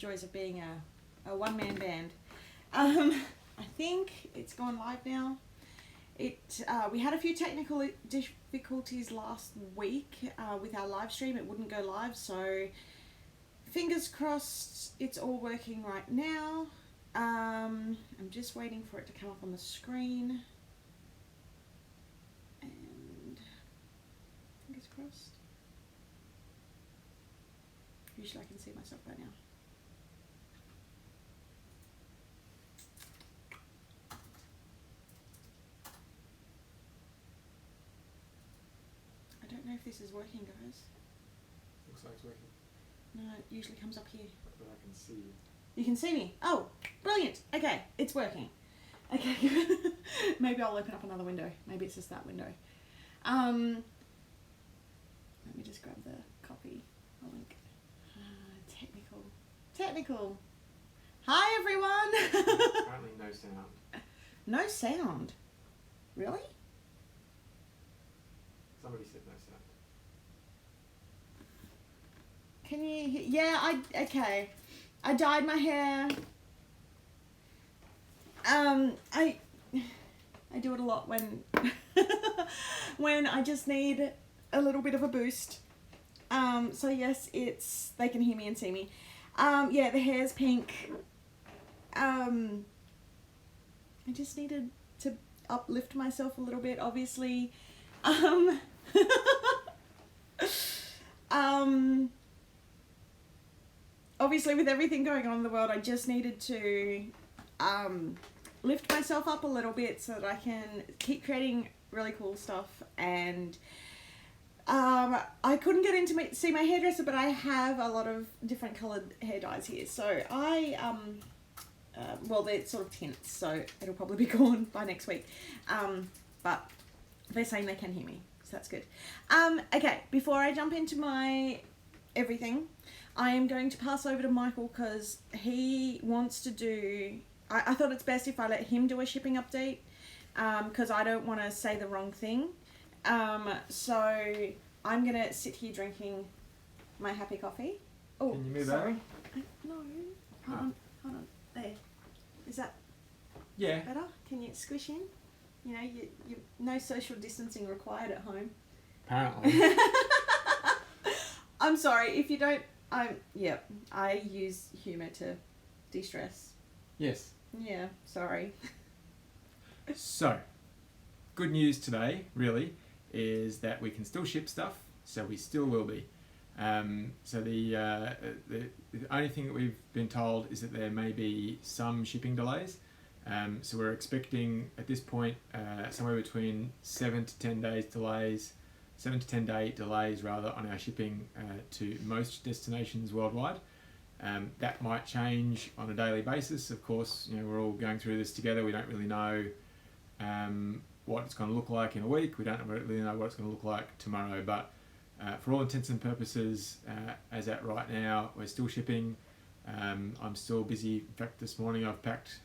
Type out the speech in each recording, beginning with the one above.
joys of being a one-man band. I think it's gone live now. We had a few technical difficulties last week with our live stream. It wouldn't go live, so fingers crossed it's all working right now. I'm just waiting for it to come up on the screen. And fingers crossed. Usually I can see myself by now. I don't know if this is working, guys. Looks like it's working. No, it usually comes up here. But I can see you. You can see me. Oh, brilliant. Okay, it's working. Okay. Maybe I'll open up another window. Maybe it's just that window. Let me just grab the copy. The link. Technical. Hi, everyone. Apparently no sound. No sound. Really? Somebody said no sound. Can you hear? Yeah, okay. I dyed my hair. I do it a lot when when I just need a little bit of a boost. So yes, they can hear me and see me. Yeah, the hair's pink. I just needed to uplift myself a little bit, obviously. Obviously, with everything going on in the world, I just needed to lift myself up a little bit so that I can keep creating really cool stuff. And I couldn't get in to see my hairdresser, but I have a lot of different coloured hair dyes here. So well, they're sort of tints, so it'll probably be gone by next week. But they're saying they can hear me, so that's good. Okay, before I jump into my everything, I am going to pass over to Michael because he wants to do... I thought it's best if I let him do a shipping update because I don't want to say the wrong thing. So I'm going to sit here drinking my happy coffee. Oh, can you move sorry. over? No. Hold on. There. Is that Yeah. better? Can you squish in? You know, you no social distancing required at home. Apparently. I'm sorry if you don't. I use humour to de-stress. Yes. Yeah, sorry. So, good news today, really, is that we can still ship stuff, so we still will be. So the only thing that we've been told is that there may be some shipping delays. So we're expecting at this point somewhere between 7 to 10 day delays on our shipping to most destinations worldwide. That might change on a daily basis. Of course, you know, we're all going through this together. We don't really know what it's going to look like in a week. We don't really know what it's going to look like tomorrow. But for all intents and purposes, as at right now, we're still shipping. I'm still busy. In fact, this morning I've packed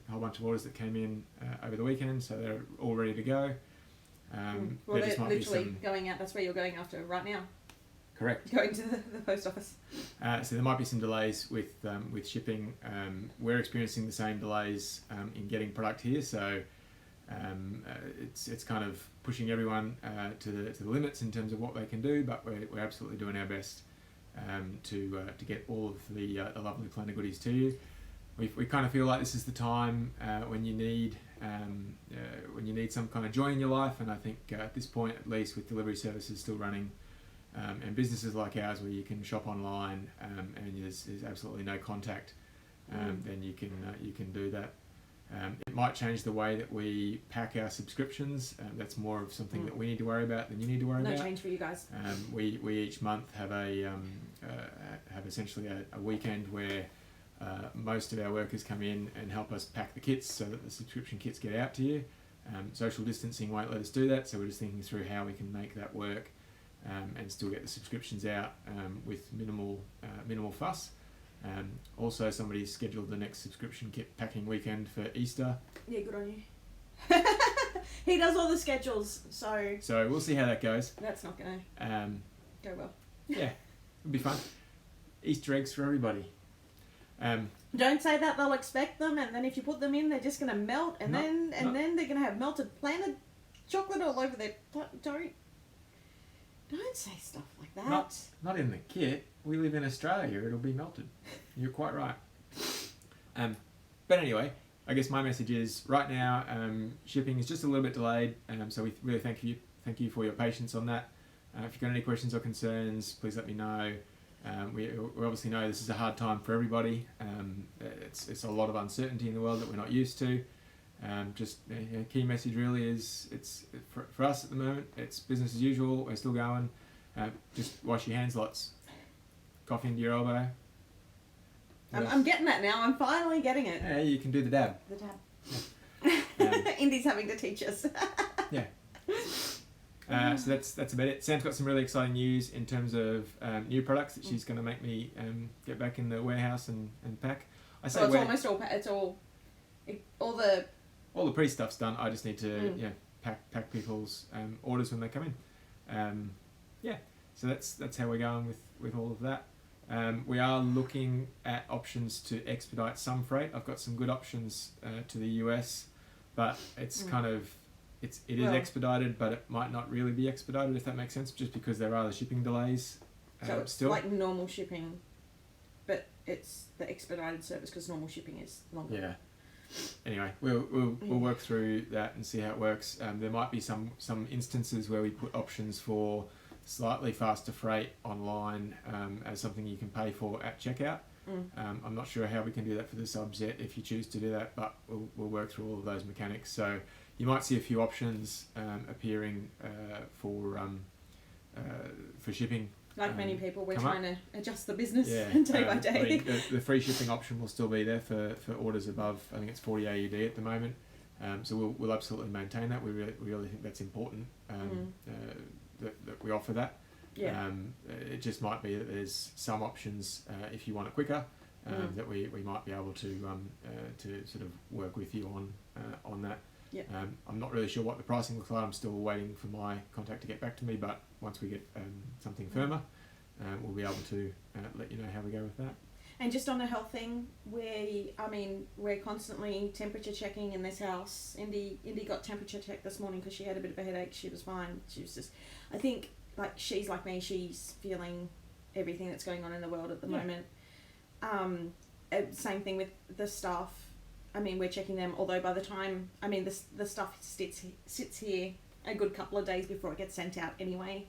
a whole bunch of orders that came in over the weekend, so they're all ready to go. Well, they're literally going out. That's where you're going after right now. Correct. Going to the post office. So there might be some delays with shipping. We're experiencing the same delays in getting product here, so it's kind of pushing everyone to the limits in terms of what they can do. But we're absolutely doing our best to get all of the lovely Planet goodies to you. We kind of feel like this is the time when you need some kind of joy in your life, and I think at this point, at least, with delivery services still running and businesses like ours where you can shop online and there's absolutely no contact, then you can do that. It might change the way that we pack our subscriptions. That's more of something that we need to worry about than you need to worry about. No change for you guys. We each month have have essentially a weekend where most of our workers come in and help us pack the kits so that the subscription kits get out to you. Social distancing won't let us do that, so we're just thinking through how we can make that work and still get the subscriptions out with minimal fuss. Also, somebody's scheduled the next subscription kit packing weekend for Easter. Yeah, good on you. He does all the schedules, so we'll see how that goes. That's not going to go well. Yeah, it'll be fun. Easter eggs for everybody. Don't say that, they'll expect them, and then if you put them in, they're just going to melt, and then they're going to have melted planted chocolate all over their... Don't say stuff like that. Not in the kit. We live in Australia. It'll be melted. You're quite right. But anyway, I guess my message is right now shipping is just a little bit delayed. So we really thank you for your patience on that. If you've got any questions or concerns, please let me know. We obviously know this is a hard time for everybody. It's a lot of uncertainty in the world that we're not used to. Key message really is it's for us at the moment. It's business as usual. We're still going. Just wash your hands lots. Coffee into your elbow. I'm getting that now. I'm finally getting it. Yeah, you can do the dab. The dab. Indy's having to teach us. Yeah. So that's about it. Sam's got some really exciting news in terms of new products that she's going to make me get back in the warehouse and pack. It's almost all. All the pre-stuff's done. I just need to pack people's orders when they come in. So that's how we're going with all of that. We are looking at options to expedite some freight. I've got some good options to the US, but it's kind of it is expedited, but it might not really be expedited, if that makes sense, just because there are the shipping delays. So it's still like normal shipping, but it's the expedited service because normal shipping is longer. Yeah. Anyway, we'll work through that and see how it works. There might be some instances where we put options for slightly faster freight online as something you can pay for at checkout. I'm not sure how we can do that for the subs yet if you choose to do that, but we'll work through all of those mechanics. So you might see a few options appearing for shipping. Like many people, we're trying to adjust the business day by day. I mean, the free shipping option will still be there for orders above, I think it's 40 AUD at the moment. So we'll absolutely maintain that. We really think that's important that we offer that. Yeah. It just might be that there's some options if you want it quicker that we might be able to sort of work with you on that. Yeah. I'm not really sure what the pricing looks like. I'm still waiting for my contact to get back to me, but once we get something firmer, we'll be able to let you know how we go with that. And just on a health thing, we're constantly temperature checking in this house. Indy got temperature checked this morning because she had a bit of a headache. She was fine. She was just, I think, like she's like me. She's feeling everything that's going on in the world at the moment. Same thing with the staff. We're checking them, although by the time, the stuff sits here a good couple of days before it gets sent out anyway.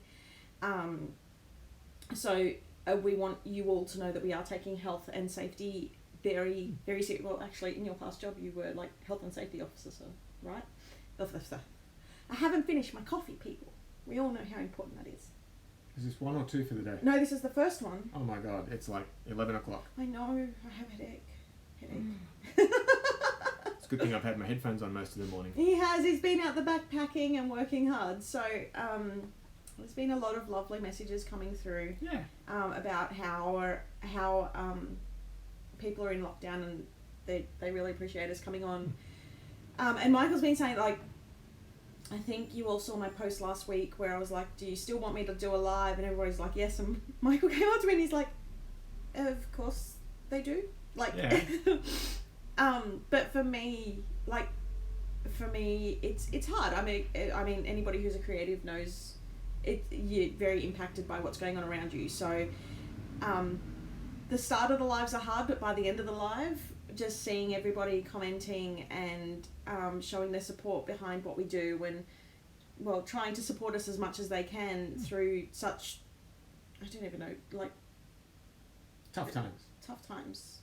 So we want you all to know that we are taking health and safety very, very seriously. Well, actually, in your past job, you were like health and safety officer, right? I haven't finished my coffee, people. We all know how important that is. Is this 1 or 2 for the day? No, this is the first one. Oh my God, it's like 11 o'clock. I know, I have a headache. It's a good thing I've had my headphones on most of the morning. He's been out the back packing and working hard. So there's been a lot of lovely messages coming through about how people are in lockdown and they really appreciate us coming on. And Michael's been saying, like, I think you all saw my post last week where I was like, do you still want me to do a live? And everybody's like, yes. And Michael came up to me and he's like, of course they do. Like, but for me, it's hard. I mean, anybody who's a creative knows you're very impacted by what's going on around you. So, the start of the lives are hard, but by the end of the live, just seeing everybody commenting and showing their support behind what we do and, well, trying to support us as much as they can through such, I don't even know, like... Tough times.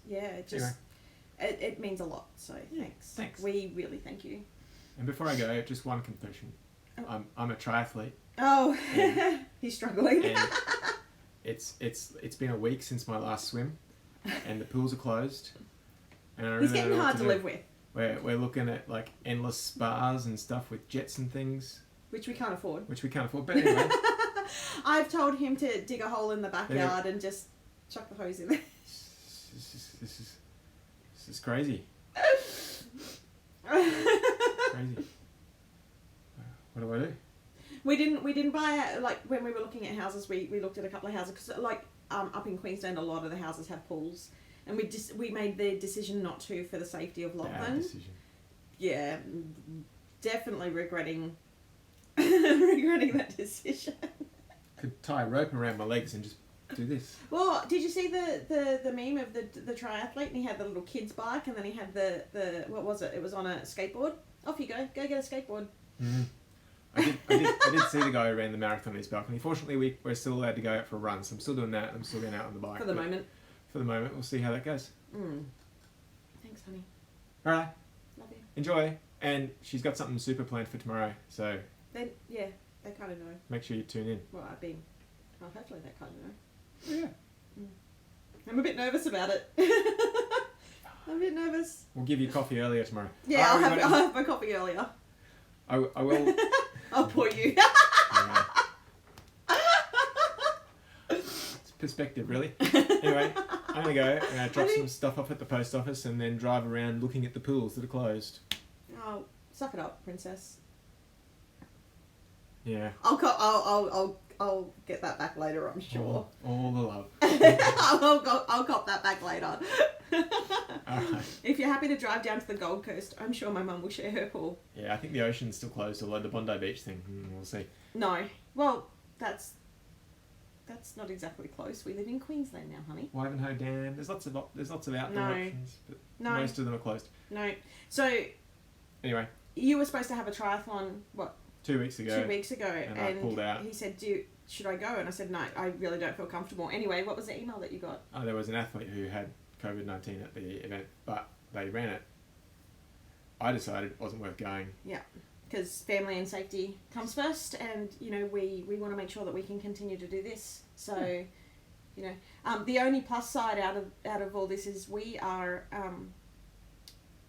Yeah, it means a lot, so thanks. We really thank you. And before I go, just one confession. Oh. I'm a triathlete. Oh, he's struggling. And it's been a week since my last swim, and the pools are closed. And I really he's getting hard to live with. We're looking at like endless spas and stuff with jets and things. Which we can't afford. But anyway. I've told him to dig a hole in the backyard and just chuck the hose in there. This is crazy. Crazy. What do I do? We didn't buy like when we were looking at houses. We looked at a couple of houses because like up in Queensland a lot of the houses have pools, and we made the decision not to for the safety of Bad Lachlan. decision. Yeah, definitely regretting that decision. Could tie a rope around my legs and just do this. Well, did you see the meme of the triathlete, and he had the little kid's bike, and then he had the what was it? It was on a skateboard. Off you go get a skateboard. Mm. I did see the guy who ran the marathon on his balcony. Fortunately, we're still allowed to go out for a run, so I'm still doing that. I'm still going out on the bike. For the moment. For the moment, we'll see how that goes. Thanks, honey. All right. Love you. Enjoy. And she's got something super planned for tomorrow, so They kind of know. make sure you tune in. Well, hopefully they kind of know. Yeah. I'm a bit nervous about it. I'm a bit nervous. We'll give you coffee earlier tomorrow. Yeah, I'll have my coffee earlier. I will. I'll pour you. Yeah. It's perspective, really. Anyway, I'm going to go. I'm going to drop some stuff off at the post office and then drive around looking at the pools that are closed. Oh, suck it up, princess. Yeah. I'll get that back later, I'm sure. All the love. I'll cop that back later. Alright. If you're happy to drive down to the Gold Coast, I'm sure my mum will share her pool. Yeah, I think the ocean's still closed, although the Bondi Beach thing, we'll see. No. Well, that's not exactly close. We live in Queensland now, honey. Ivanhoe Dam. There's lots of outdoor No. options, but No. most of them are closed. No. So Anyway, you were supposed to have a triathlon, what, 2 weeks ago. 2 weeks ago, and I pulled out. He said, should I go? And I said, no, I really don't feel comfortable. Anyway, what was the email that you got? Oh, there was an athlete who had COVID-19 at the event, but they ran it. I decided it wasn't worth going. Yeah, because family and safety comes first, and we want to make sure that we can continue to do this. So, the only plus side out of all this is we are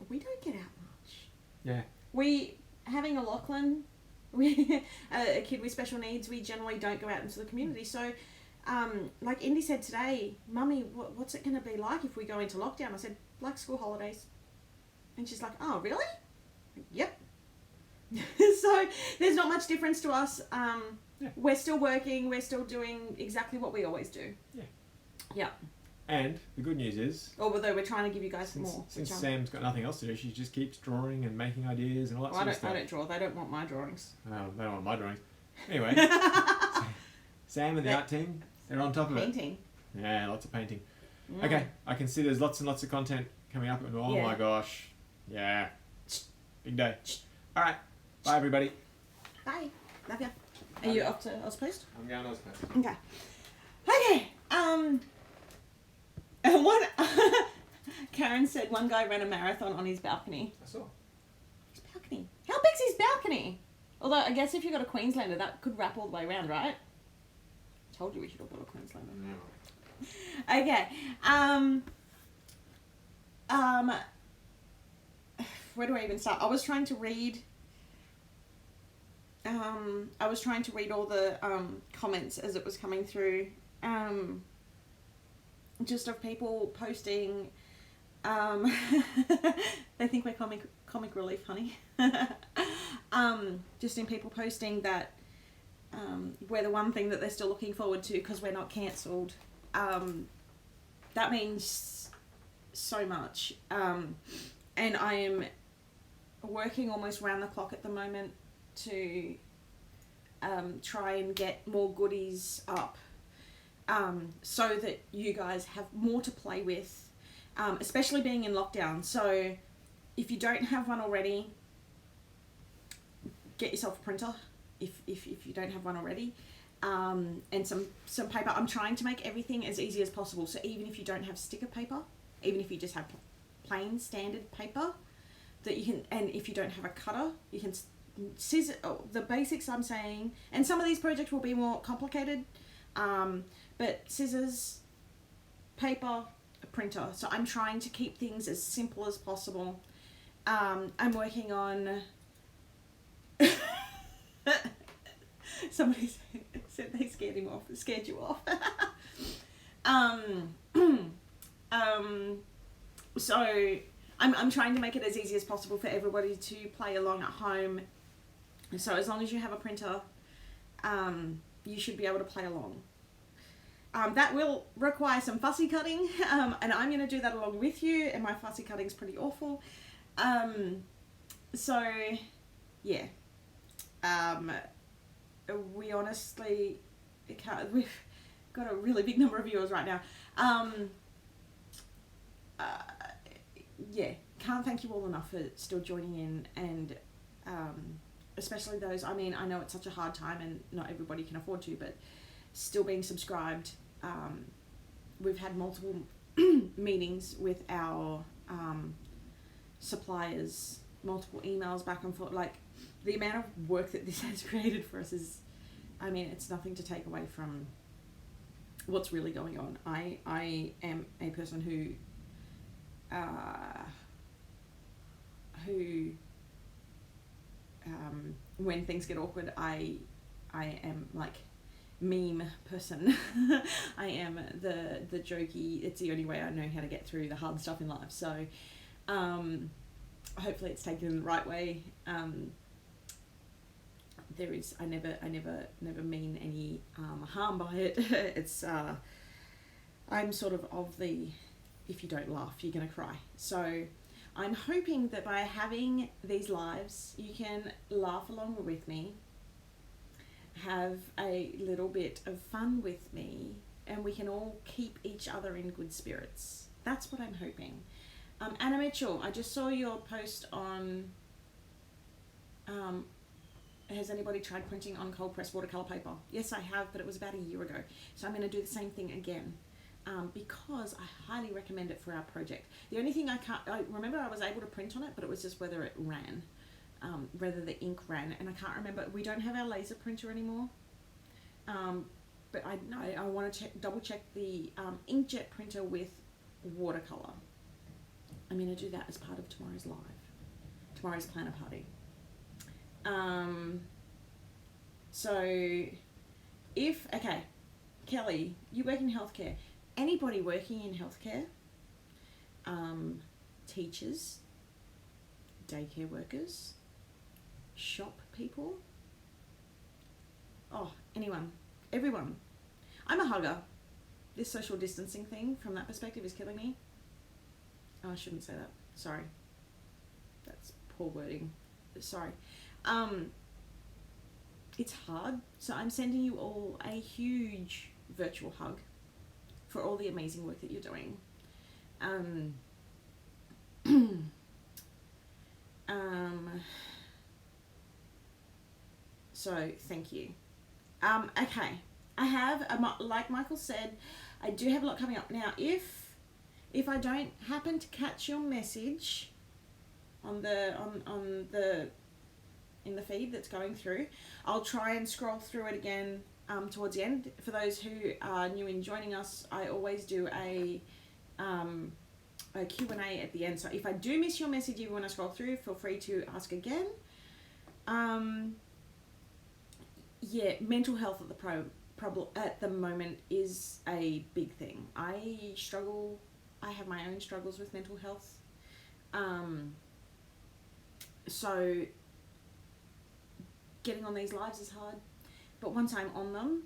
we don't get out much. Yeah. We having a Lachlan, a kid with special needs, we generally don't go out into the community. So, like Indy said today, Mummy, what's it going to be like if we go into lockdown? I said, like school holidays. And she's like, oh, really? Yep. So there's not much difference to us. Yeah. We're still working. We're still doing exactly what we always do. Yeah. Yeah. And the good news is, Although we're trying to give you guys more. since Sam's got nothing else to do, she just keeps drawing and making ideas and all that Well, sort of stuff. I don't draw. They don't want my drawings. They don't want my drawings. Anyway, Sam and the art team, they're on top of it. Painting. Yeah, lots of painting. Mm. Okay, I can see there's lots and lots of content coming up, and oh Yeah. my gosh, yeah, big day. All right, bye everybody. Bye. Love ya. Are you off to Ozpost? I'm going to Oscar. Okay. Okay. One. Karen said one guy ran a marathon on his balcony. I saw. His balcony. How big's his balcony? Although I guess if you got a Queenslander, that could wrap all the way around, right? Told you we should all got a Queenslander. No. Okay. Where do I even start? I was trying to read all the comments as it was coming through. Just of people posting. They think we're comic relief, honey. Just in people posting that we're the one thing that they're still looking forward to because we're not cancelled. That means so much. And I am working almost round the clock at the moment to try and get more goodies up so that you guys have more to play with, especially being in lockdown. So if you don't have one already, get yourself a printer if you don't have one already, and some paper. I'm trying to make everything as easy as possible. So even if you don't have sticker paper, even if you just have plain standard paper, that you can, and if you don't have a cutter, you can scissor. Oh, the basics I'm saying, and some of these projects will be more complicated, but scissors, paper, a printer. So I'm trying to keep things as simple as possible. I'm working on. Somebody said they scared you off. So I'm trying to make it as easy as possible for everybody to play along at home. So as long as you have a printer, you should be able to play along. that will require some fussy cutting, and I'm going to do that along with you, and my fussy cutting's pretty awful. So, yeah. We honestly can't, we've got a really big number of viewers right now. Yeah, can't thank you all enough for still joining in, and especially those, I mean, I know it's such a hard time and not everybody can afford to, but still being subscribed. We've had multiple meetings with our suppliers, multiple emails back and forth. Like, the amount of work that this has created for us is, I mean, it's nothing to take away from what's really going on. I am a person who when things get awkward, I am like meme person. I am the jokey, it's the only way I know how to get through the hard stuff in life. So hopefully it's taken in the right way. There is, I never mean any harm by it. It's I'm sort of the, if you don't laugh, you're gonna cry. So I'm hoping that by having these lives, you can laugh along with me, have a little bit of fun with me, and we can all keep each other in good spirits. That's what I'm hoping. Anna Mitchell, I just saw your post on, has anybody tried printing on cold pressed watercolour paper? Yes, I have, but it was about a year ago. So I'm going to do the same thing again. Because I highly recommend it for our project. The only thing I remember I was able to print on it, but it was just whether it ran, whether the ink ran, and I can't remember. We don't have our laser printer anymore, but I want to double check the inkjet printer with watercolor. I'm going to do that as part of tomorrow's planner party. So okay, Kelly, you work in healthcare. Anybody working in healthcare, teachers, daycare workers, shop people, anyone, everyone. I'm a hugger. This social distancing thing, from that perspective, is killing me. Oh, I shouldn't say that. Sorry. That's poor wording. Sorry. It's hard, so I'm sending you all a huge virtual hug for all the amazing work that you're doing. So thank you. Okay, I have, like Michael said, I do have a lot coming up. Now, if I don't happen to catch your message on the in the feed that's going through, I'll try and scroll through it again towards the end. For those who are new in joining us, I always do a Q&A at the end. So if I do miss your message even when I scroll through, feel free to ask again. Yeah, mental health at the moment is a big thing. I struggle. I have my own struggles with mental health. So getting on these lives is hard, but once I'm on them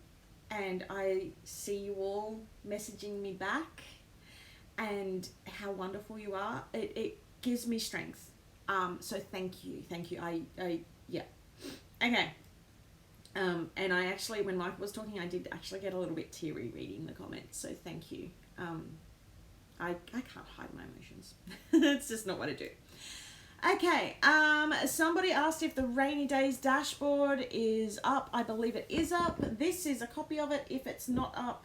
and I see you all messaging me back and how wonderful you are, it gives me strength. So thank you. Yeah. Okay. And I actually, when Michael was talking, I did actually get a little bit teary reading the comments, so thank you. I can't hide my emotions. It's just not what I do. Okay, somebody asked if the rainy days dashboard is up. I believe it is up. This is a copy of it. If it's not up,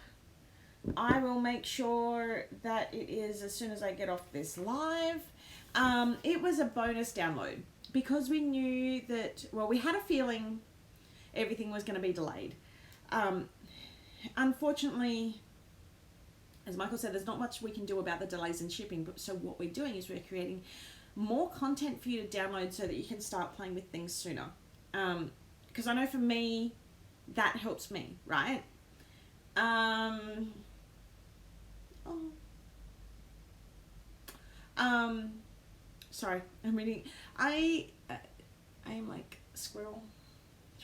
I will make sure that it is as soon as I get off this live. It was a bonus download because we knew that, well, we had a feeling everything was going to be delayed. Unfortunately, as Michael said, there's not much we can do about the delays in shipping, but so what we're doing is we're creating more content for you to download so that you can start playing with things sooner. Because I know for me, that helps me, right? Sorry, I'm reading. I am like a squirrel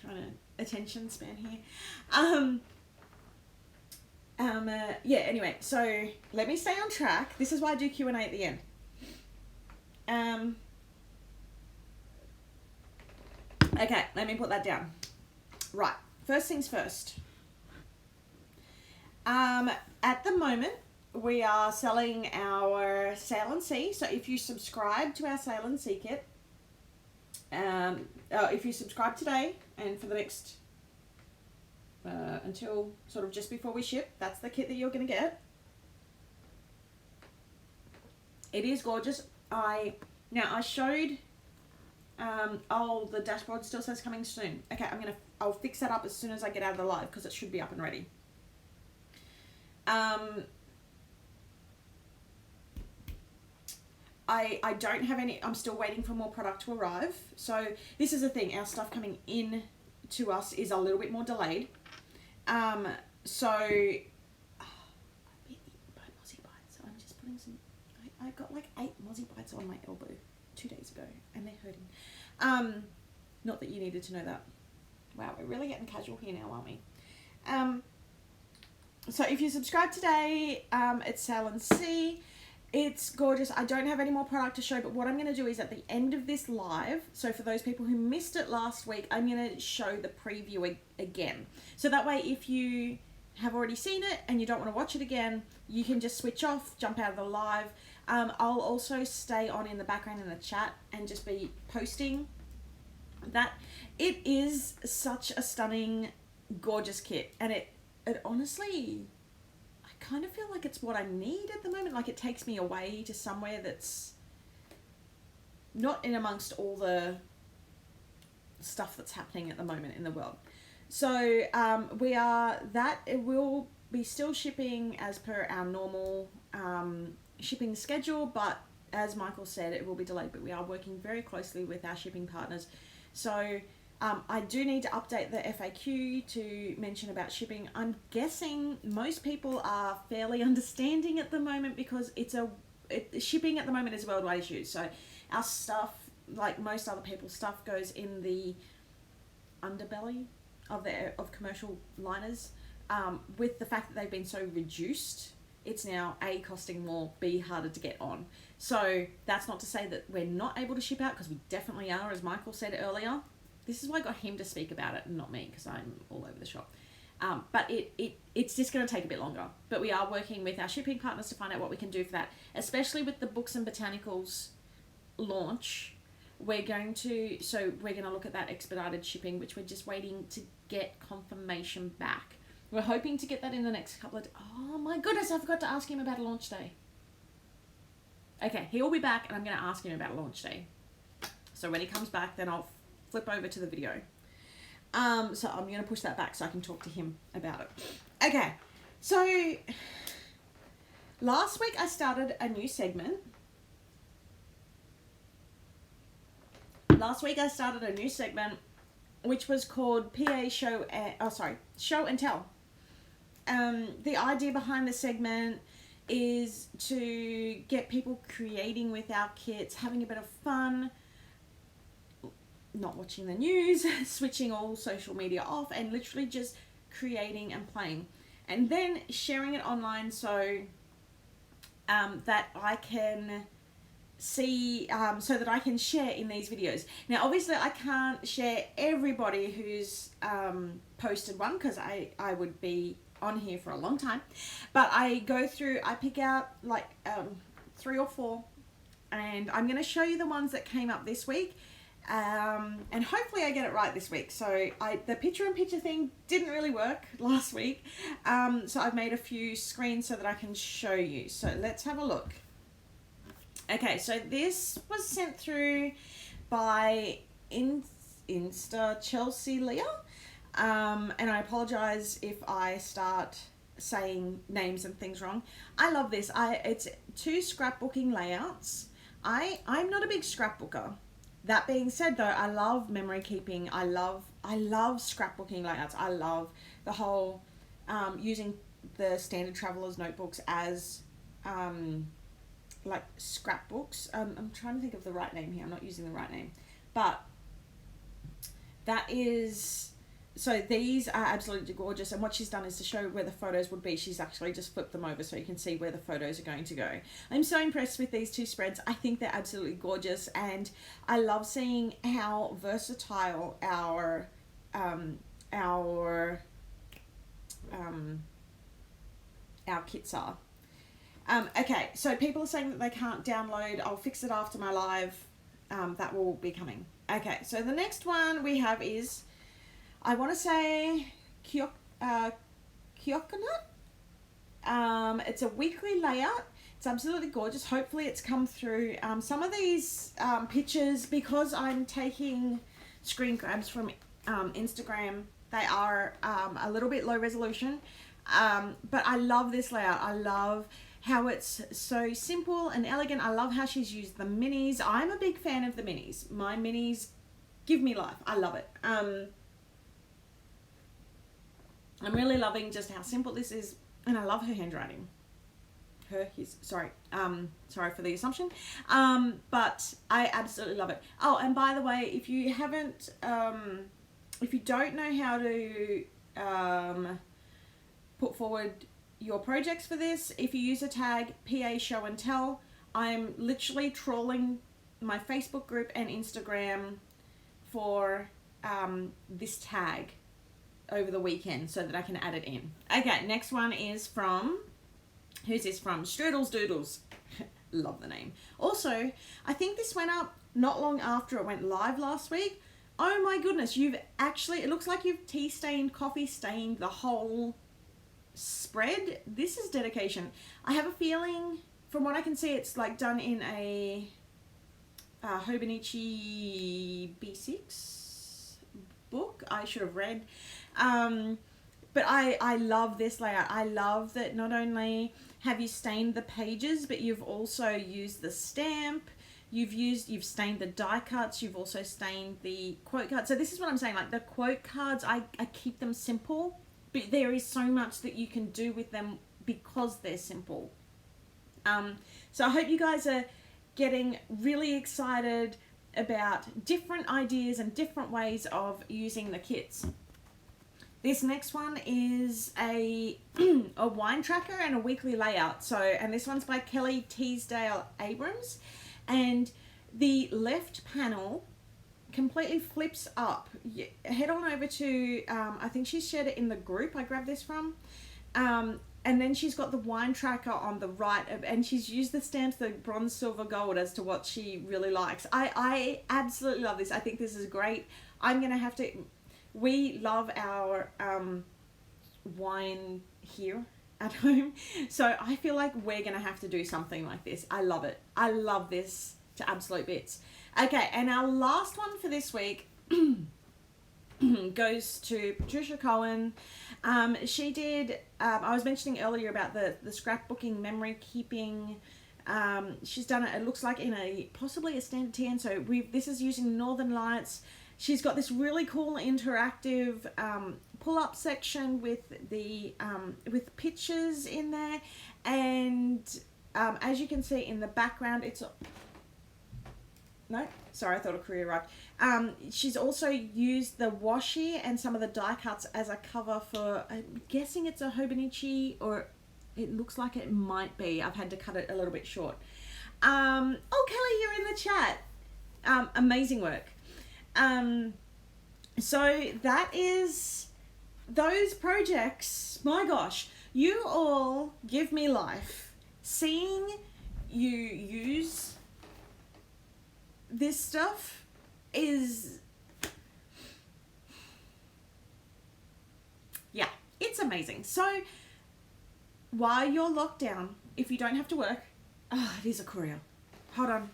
trying to attention span here. Yeah, anyway, so let me stay on track. This is why I do Q&A at the end. Okay, let me put that down. Right, first things first. At the moment, we are selling our Sail and Sea. So if you subscribe to our Sail and Sea kit, if you subscribe today and for the next, until sort of just before we ship, that's the kit that you're going to get. It is gorgeous. I showed, the dashboard still says coming soon. Okay, I'll fix that up as soon as I get out of the live because it should be up and ready. I don't have any, I'm still waiting for more product to arrive. So this is the thing, our stuff coming in to us is a little bit more delayed. So I've been eaten by Mozzie bites, so I'm just putting some, I got like 8 Mozzie bites on my elbow 2 days ago and they're hurting. Not that you needed to know that. Wow, we're really getting casual here now, aren't we? So if you subscribe today, it's Sail and Sea. It's gorgeous. I don't have any more product to show, but what I'm going to do is at the end of this live, so for those people who missed it last week, I'm going to show the preview again. So that way, if you have already seen it and you don't want to watch it again, you can just switch off, jump out of the live. I'll also stay on in the background in the chat and just be posting that. It is such a stunning, gorgeous kit, and it honestly, I kind of feel like it's what I need at the moment. Like it takes me away to somewhere that's not in amongst all the stuff that's happening at the moment in the world. So it will be still shipping as per our normal shipping schedule, but as Michael said, it will be delayed, but we are working very closely with our shipping partners. So I do need to update the FAQ to mention about shipping. I'm guessing most people are fairly understanding at the moment because shipping at the moment is a worldwide issue. So our stuff, like most other people's stuff, goes in the underbelly of commercial liners. With the fact that they've been so reduced, it's now A, costing more, B, harder to get on. So that's not to say that we're not able to ship out, because we definitely are, as Michael said earlier. This is why I got him to speak about it and not me, because I'm all over the shop. But it's just going to take a bit longer. But we are working with our shipping partners to find out what we can do for that, especially with the Books and Botanicals launch. We're going to look at that expedited shipping, which we're just waiting to get confirmation back. We're hoping to get that in the next couple of... Oh my goodness, I forgot to ask him about a launch day. Okay, he'll be back and I'm going to ask him about a launch day. So when he comes back, then I'll flip over to the video. So I'm going to push that back so I can talk to him about it. Okay, so last week I started a new segment. Which was called PA Show and Tell. The idea behind the segment is to get people creating with our kits, having a bit of fun, not watching the news, switching all social media off, and literally just creating and playing. And then sharing it online so that I can see, so that I can share in these videos. Now obviously I can't share everybody who's posted one, because I would be on here for a long time, but I pick out like 3 or 4, and I'm going to show you the ones that came up this week, and hopefully I get it right this week. So the picture-in-picture thing didn't really work last week, so I've made a few screens so that I can show you. So let's have a look. Okay, so this was sent through by Insta Chelsea Leah, and I apologize if I start saying names and things wrong. I love this. It's 2 scrapbooking layouts. I'm not a big scrapbooker. That being said, though, I love memory keeping. I love scrapbooking layouts. I love the whole using the standard traveler's notebooks as like scrapbooks. I'm trying to think of the right name here. I'm not using the right name, but that is so these are absolutely gorgeous, and what she's done is to show where the photos would be. She's actually just flipped them over so you can see where the photos are going to go. I'm so impressed with these two spreads. I think they're absolutely gorgeous, and I love seeing how versatile our kits are. Okay, so people are saying that they can't download. I'll fix it after my live. That will be coming. Okay, so the next one we have is, I want to say Kyokonut. It's a weekly layout. It's absolutely gorgeous. Hopefully it's come through. Some of these pictures, because I'm taking screen grabs from Instagram, they are a little bit low resolution. But I love this layout. I love how it's so simple and elegant. I love how she's used the minis. I'm a big fan of the minis. My minis give me life. I love it. I'm really loving just how simple this is, and I love her handwriting. Sorry for the assumption. But I absolutely love it. Oh, and by the way, if you don't know how to put forward your projects for this, if you use a tag PA Show and Tell, I'm literally trawling my Facebook group and Instagram for this tag over the weekend so that I can add it in. Okay, next one is from, who's this from? Strudels Doodles. Love the name. Also, I think this went up not long after it went live last week. Oh my goodness, it looks like you've tea stained, coffee stained the whole spread. This is dedication. I have a feeling, from what I can see, it's like done in a Hobonichi B6 book I should have read. But I love this layout. I love that not only have you stained the pages, but you've also used the stamp. You've stained the die cuts. You've also stained the quote cards. So this is what I'm saying. Like the quote cards, I keep them simple, but there is so much that you can do with them because they're simple. So I hope you guys are getting really excited about different ideas and different ways of using the kits. This next one is a wine tracker and a weekly layout. So, and this one's by Kelly Teasdale Abrams. And the left panel completely flips up. Head on over to, I think she shared it in the group I grabbed this from. And then she's got the wine tracker on the right, and she's used the stamps, the bronze, silver, gold, as to what she really likes. I absolutely love this. I think this is great. I'm going to have to... We love our wine here at home, so I feel like we're going to have to do something like this. I love it. I love this to absolute bits. Okay, and our last one for this week goes to Patricia Cohen. She did, I was mentioning earlier about the scrapbooking, memory keeping. She's done it, it looks like in possibly a standard tan. So this is using Northern Lights. She's got this really cool interactive pull-up section with with pictures in there, and as you can see in the background, no, sorry, I thought a courier arrived. She's also used the washi and some of the die cuts as a cover for, I'm guessing it's a Hobonichi, or it looks like it might be. I've had to cut it a little bit short. Oh, Kelly, you're in the chat. Amazing work. So that is those projects. My gosh, you all give me life. Seeing you use this stuff is, yeah, it's amazing. So while you're locked down, if you don't have to work, it is a courier. Hold on.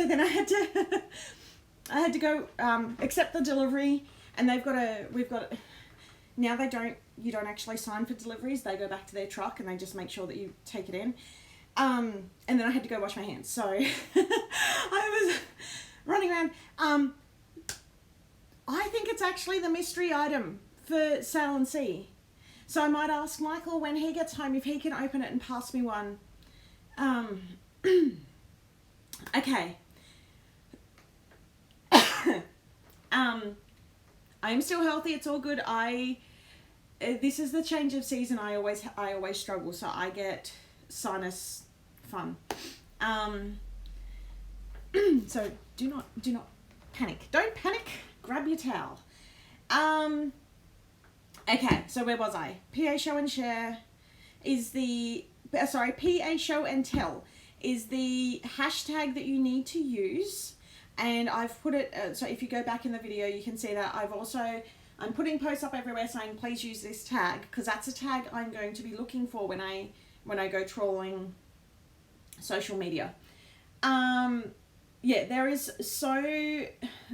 so then I had to go accept the delivery, and now you don't actually sign for deliveries. They go back to their truck and they just make sure that you take it in. And then I had to go wash my hands. So I was running around. I think it's actually the mystery item for Sail and Sea. So I might ask Michael when he gets home if he can open it and pass me one. Okay. I'm still healthy. It's all good. This is the change of season. I always struggle. So I get sinus fun. So do not panic. Don't panic. Grab your towel. Okay. So where was I? PA Show and Share is PA Show and Tell is the hashtag that you need to use. And I've put it, so if you go back in the video, you can see that I'm putting posts up everywhere saying, please use this tag, because that's a tag I'm going to be looking for when I go trawling social media. Yeah, there is so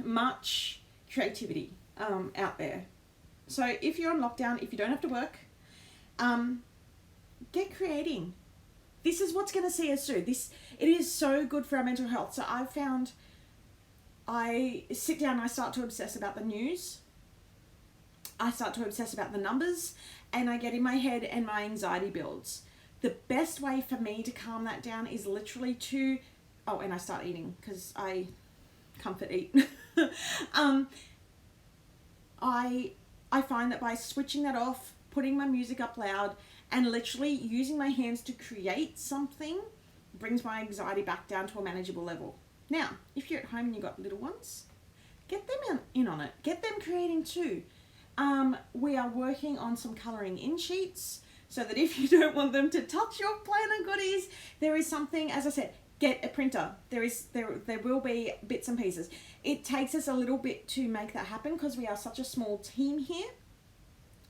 much creativity out there. So if you're on lockdown, if you don't have to work, get creating. This is what's going to see us through. It is so good for our mental health. So I've found I sit down and I start to obsess about the news. I start to obsess about the numbers, and I get in my head and my anxiety builds. The best way for me to calm that down is literally and I start eating because I comfort eat. I find that by switching that off, putting my music up loud, and literally using my hands to create something brings my anxiety back down to a manageable level. Now, if you're at home and you've got little ones, get them in on it. Get them creating too. We are working on some colouring in sheets so that if you don't want them to touch your planner goodies, there is something, as I said, get a printer. There will be bits and pieces. It takes us a little bit to make that happen because we are such a small team here,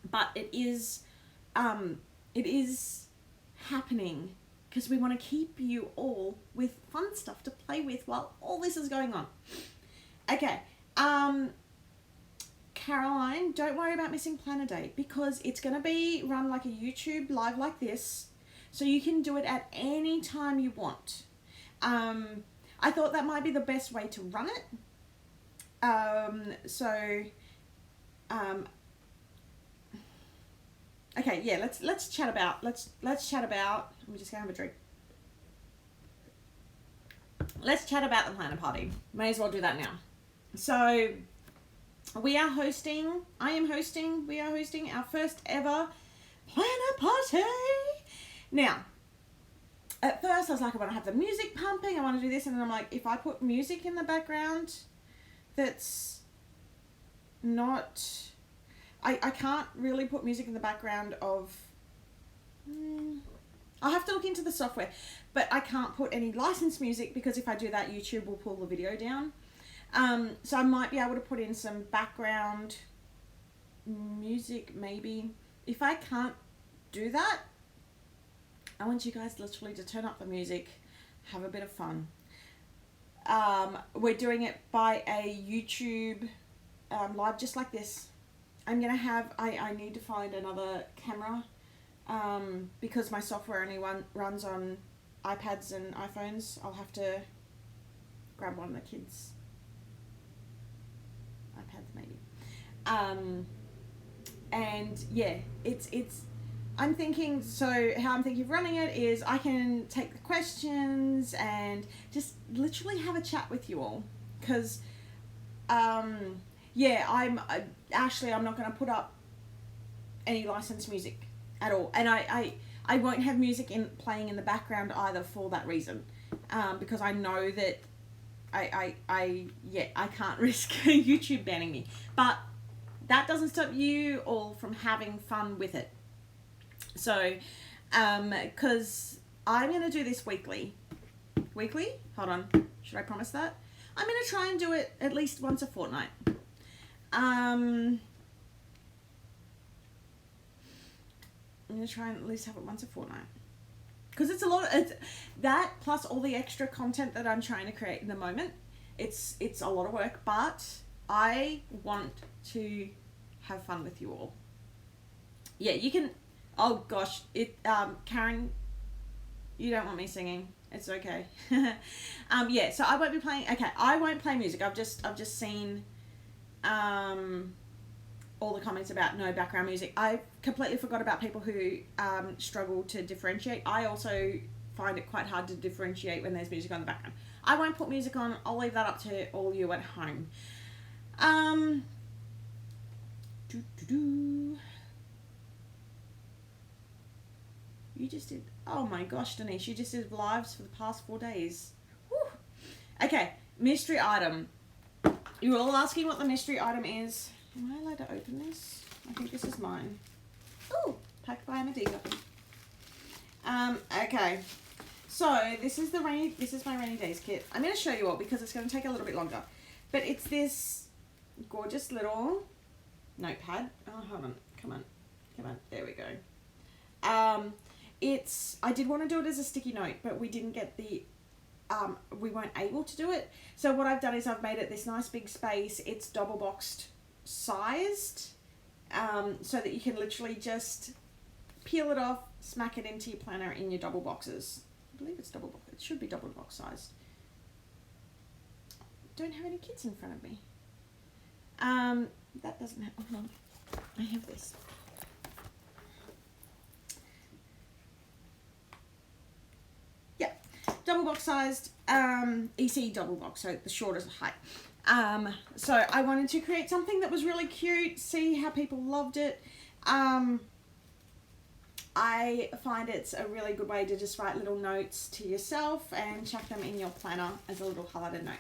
but it is happening because we want to keep you all with fun stuff to play with while all this is going on. Okay, Caroline, don't worry about missing planner day because it's going to be run like a YouTube live like this, so you can do it at any time you want. I thought that might be the best way to run it. Okay, yeah, let's chat about, let me just go have a drink. Let's chat about the planner party. May as well do that now. So, we are hosting our first ever planner party. Now, at first I was like, I want to have the music pumping, I want to do this, and then I'm like, if I put music in the background, that's not... I can't really put music in the background of... I'll have to look into the software, but I can't put any licensed music because if I do that, YouTube will pull the video down. So I might be able to put in some background music, maybe. If I can't do that, I want you guys literally to turn up the music, have a bit of fun. We're doing it by a YouTube live just like this. I'm going to have, I need to find another camera because my software only runs on iPads and iPhones. I'll have to grab one of the kids' iPads maybe. And yeah, it's I'm thinking, so how I'm thinking of running it is I can take the questions and just literally have a chat with you all. Because, yeah, I'm not going to put up any licensed music at all. And I won't have music playing in the background either for that reason. Because I know that I can't risk YouTube banning me. But that doesn't stop you all from having fun with it. So, because I'm going to do this weekly. Weekly? Hold on. Should I promise that? I'm going to try and do it at least once a fortnight. I'm going to try and at least have it once a fortnight. because it's a lot. It's that plus all the extra content that I'm trying to create in the moment. It's a lot of work, but I want to have fun with you all. Yeah, you can. Oh gosh, Karen, you don't want me singing. It's okay. Yeah, so I won't be playing. Okay, I won't play music. I've just seen all the comments about no background music. I completely forgot about people who struggle to differentiate. I also find it quite hard to differentiate when there's music on the background. I won't put music on. I'll leave that up to all you at home. You just did, oh my gosh, Denise, you just did lives for the past 4 days. Whew. Okay, mystery item. You're all asking what the mystery item is. Am I allowed to open this? I think this is mine. Oh, packed by Emma D. Okay. So this is my rainy days kit. I'm going to show you all because it's going to take a little bit longer. But it's this gorgeous little notepad. Oh, hold on. Come on. There we go. I did want to do it as a sticky note, but we didn't get we weren't able to do it. So what I've done is I've made it this nice big space. It's double boxed sized, so that you can literally just peel it off, smack it into your planner in your double boxes. I believe it's double box. It should be double box sized. Don't have any kids in front of me. That doesn't have. Hold on. I have this. Yeah, double box sized. EC double box, so the shortest height. So I wanted to create something that was really cute. See how people loved it. I find it's a really good way to just write little notes to yourself and chuck them in your planner as a little highlighted note.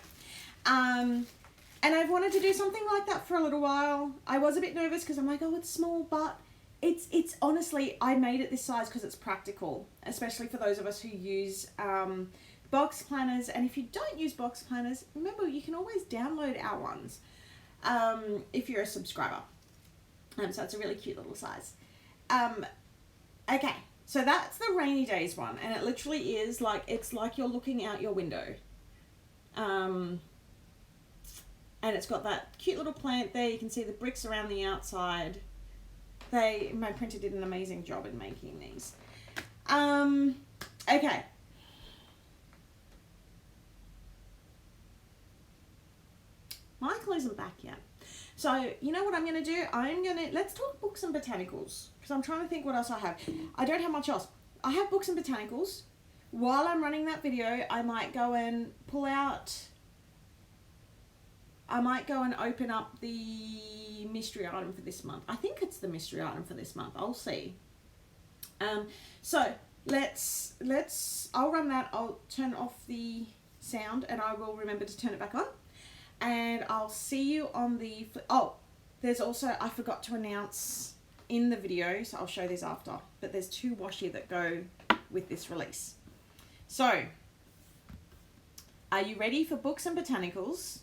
And I've wanted to do something like that for a little while. I was a bit nervous because I'm like, oh, it's small, but it's honestly, I made it this size because it's practical, especially for those of us who use box planners. And if you don't use box planners, remember, you can always download our ones if you're a subscriber. So it's a really cute little size. Okay, so that's the rainy days one, and it literally is like, it's like you're looking out your window. And it's got that cute little plant there. You can see the bricks around the outside. My printer did an amazing job in making these. Okay. Michael isn't back yet. So, you know what I'm going to do? Let's talk books and botanicals. Because I'm trying to think what else I have. I don't have much else. I have books and botanicals. While I'm running that video, I might go and open up the mystery item for this month. I think it's the mystery item for this month. I'll see. So, I'll run that. I'll turn off the sound and I will remember to turn it back on. And I'll see you on the... Oh, there's also... I forgot to announce in the video, so I'll show this after. But there's 2 washi that go with this release. So, are you ready for books and botanicals?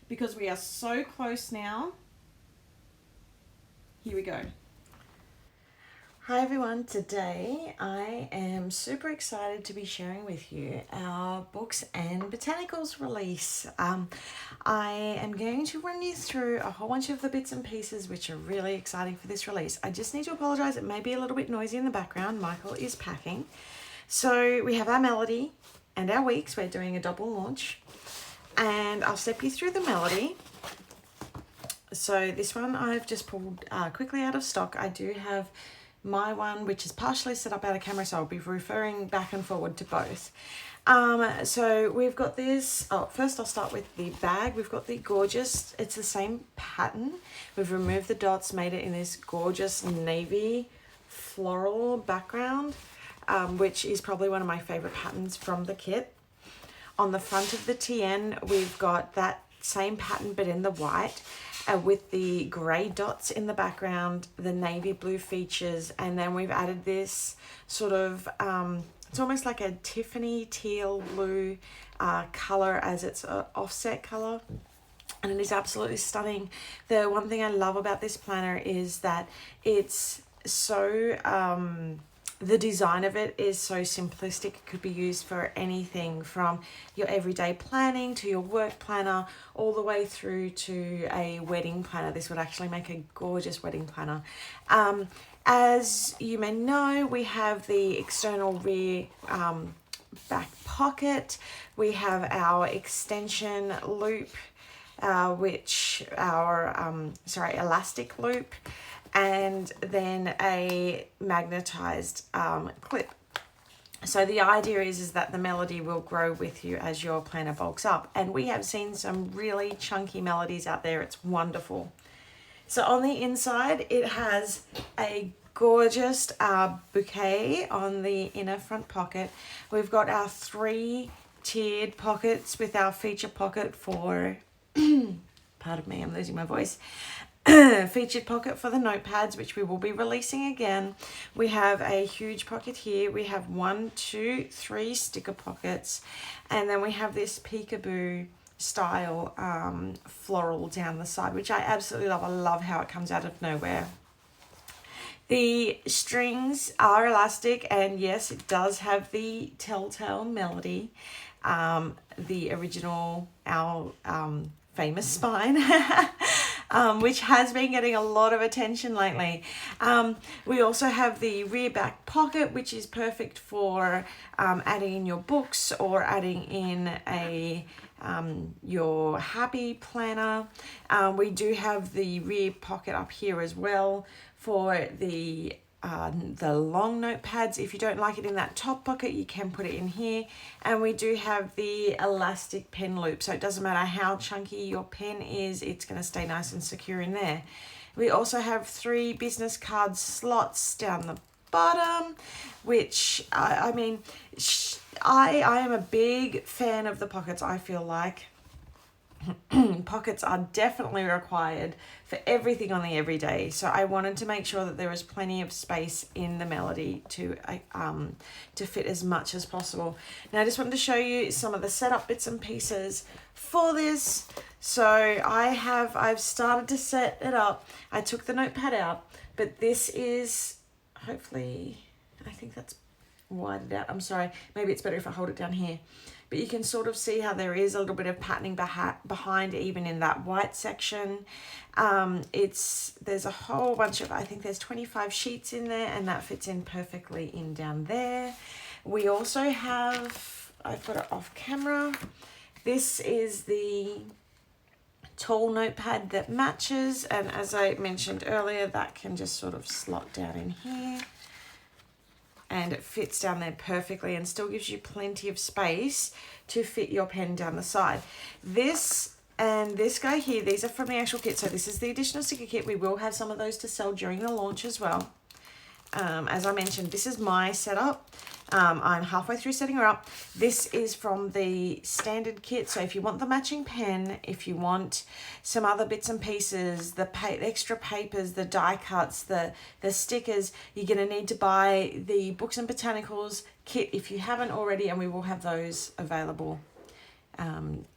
Because we are so close now. Here we go. Hi everyone, today I am super excited to be sharing with you our books and botanicals release. I am going to run you through a whole bunch of the bits and pieces which are really exciting for this release. I just need to apologise, it may be a little bit noisy in the background. Michael is packing. So we have our Melody and our Weeks. We're doing a double launch and I'll step you through the Melody. So this one I've just pulled quickly out of stock. I do have my one, which is partially set up out of camera, so I'll be referring back and forward to both. So we've got this, first I'll start with the bag. We've got the gorgeous, it's the same pattern. We've removed the dots, made it in this gorgeous navy floral background, which is probably one of my favorite patterns from the kit. On the front of the TN, we've got that same pattern, but in the white. With the grey dots in the background, the navy blue features, and then we've added this sort of, it's almost like a Tiffany teal blue colour as its offset colour, and it is absolutely stunning. The one thing I love about this planner is that it's so The design of it is so simplistic. It could be used for anything from your everyday planning to your work planner, all the way through to a wedding planner. This would actually make a gorgeous wedding planner. As you may know, we have the external rear back pocket. We have our extension loop, elastic loop, and then a magnetized clip. So the idea is that the melody will grow with you as your planner bulks up. And we have seen some really chunky melodies out there. It's wonderful. So on the inside, it has a gorgeous bouquet on the inner front pocket. We've got our 3 tiered pockets with our feature pocket for, pardon me, I'm losing my voice. Featured pocket for the notepads, which we will be releasing again. We have a huge pocket here. We have 1, 2, 3 sticker pockets, and then we have this peekaboo style floral down the side, which I absolutely love. I love how it comes out of nowhere. The strings are elastic, and yes, it does have the telltale melody, the original, our famous spine. Which has been getting a lot of attention lately. We also have the rear back pocket, which is perfect for adding in your books or adding in your happy planner. We do have the rear pocket up here as well for the long notepads. If you don't like it in that top pocket, you can put it in here. And we do have the elastic pen loop, so it doesn't matter how chunky your pen is, it's going to stay nice and secure in there. We also have 3 business card slots down the bottom, which I am a big fan of the pockets. I feel like pockets are definitely required for everything on the everyday, so I wanted to make sure that there was plenty of space in the melody to fit as much as possible. Now I just wanted to show you some of the setup bits and pieces for this. So I've started to set it up. I took the notepad out, but this is, hopefully, I think that's widened out. I'm sorry, maybe it's better if I hold it down here. But you can sort of see how there is a little bit of patterning behind, even in that white section. There's a whole bunch of, I think there's 25 sheets in there, and that fits in perfectly in down there. We also have, I've got it off camera. This is the tall notepad that matches, and as I mentioned earlier, that can just sort of slot down in here. And it fits down there perfectly and still gives you plenty of space to fit your pen down the side. This and this guy here, these are from the actual kit. So this is the additional sticker kit. We will have some of those to sell during the launch as well. As I mentioned, this is my setup. I'm halfway through setting her up. This is from the standard kit. So if you want the matching pen, if you want some other bits and pieces, the extra papers, the die cuts, the stickers, you're going to need to buy the Books and Botanicals kit if you haven't already, and we will have those available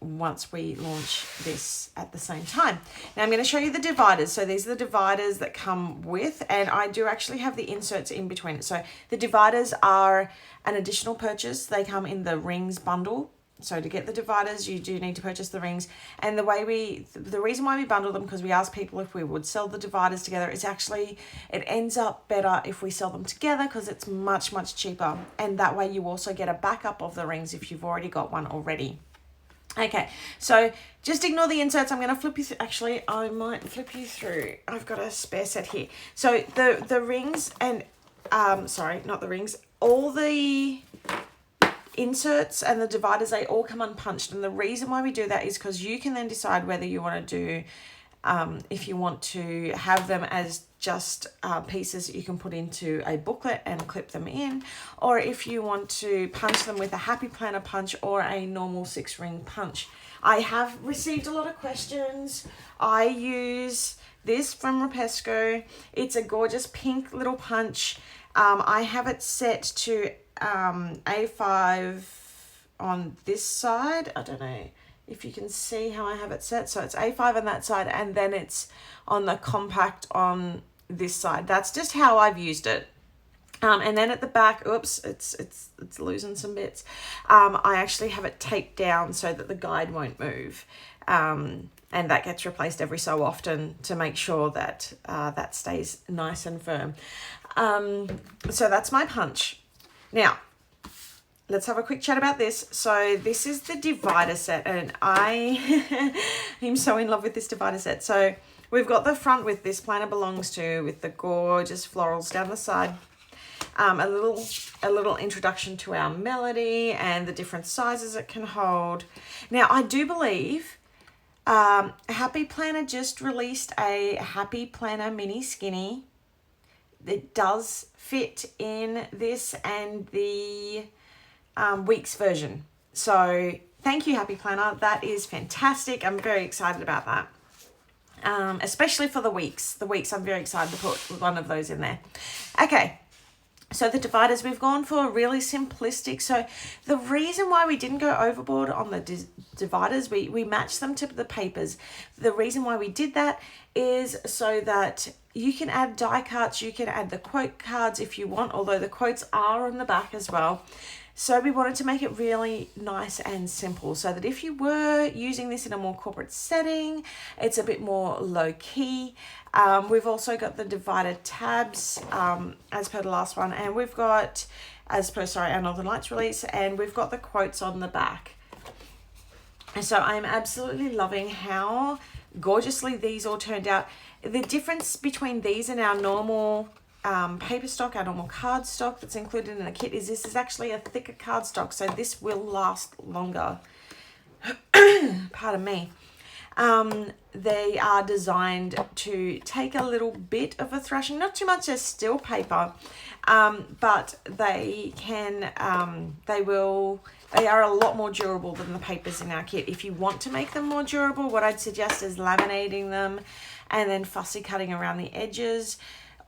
once we launch this at the same time. Now I'm going to show you the dividers. So these are the dividers that come with, and I do actually have the inserts in between it. So the dividers are an additional purchase. They come in the rings bundle. So to get the dividers, you do need to purchase the rings. And the reason why we bundle them, because we asked people if we would sell the dividers together. It's actually, it ends up better if we sell them together because it's much, much cheaper. And that way you also get a backup of the rings if you've already got one already. Okay, so just ignore the inserts. I'm going to flip you through. Actually, I might flip you through. I've got a spare set here. So the rings and, sorry, not the rings. All the inserts and the dividers, they all come unpunched. And the reason why we do that is because you can then decide whether you want to do, if you want to have them as just pieces that you can put into a booklet and clip them in, or if you want to punch them with a Happy Planner punch or a normal 6-ring punch. I have received a lot of questions. I use this from Rapesco. It's a gorgeous pink little punch. I have it set to A5 on this side. I don't know if you can see how I have it set. So it's A5 on that side, and then it's on the compact on this side. That's just how I've used it. And then at the back, oops, it's losing some bits. I actually have it taped down so that the guide won't move. And that gets replaced every so often to make sure that that stays nice and firm. So that's my punch. Now, let's have a quick chat about this. So this is the divider set, and I am so in love with this divider set. So we've got the front with this planner belongs to, with the gorgeous florals down the side. A little introduction to our melody and the different sizes it can hold. Now, I do believe Happy Planner just released a Happy Planner Mini Skinny. It does fit in this and the weeks version. So thank you, Happy Planner. That is fantastic. I'm very excited about that. Especially for the weeks. The weeks, I'm very excited to put one of those in there. Okay. So the dividers, we've gone for really simplistic. So the reason why we didn't go overboard on the dividers, we matched them to the papers. The reason why we did that is so that you can add die cuts, you can add the quote cards if you want, although the quotes are on the back as well. So we wanted to make it really nice and simple so that if you were using this in a more corporate setting, it's a bit more low key. We've also got the divider tabs as per the last one, and we've got, as per, our Northern Lights release, and we've got the quotes on the back. And so I'm absolutely loving how gorgeously these all turned out. The difference between these and our normal paper stock, our normal card stock that's included in the kit, is this is actually a thicker card stock, so this will last longer. Pardon me. They are designed to take a little bit of a thrashing, not too much as still paper, but they can, they are a lot more durable than the papers in our kit. If you want to make them more durable, what I'd suggest is laminating them and then fussy cutting around the edges.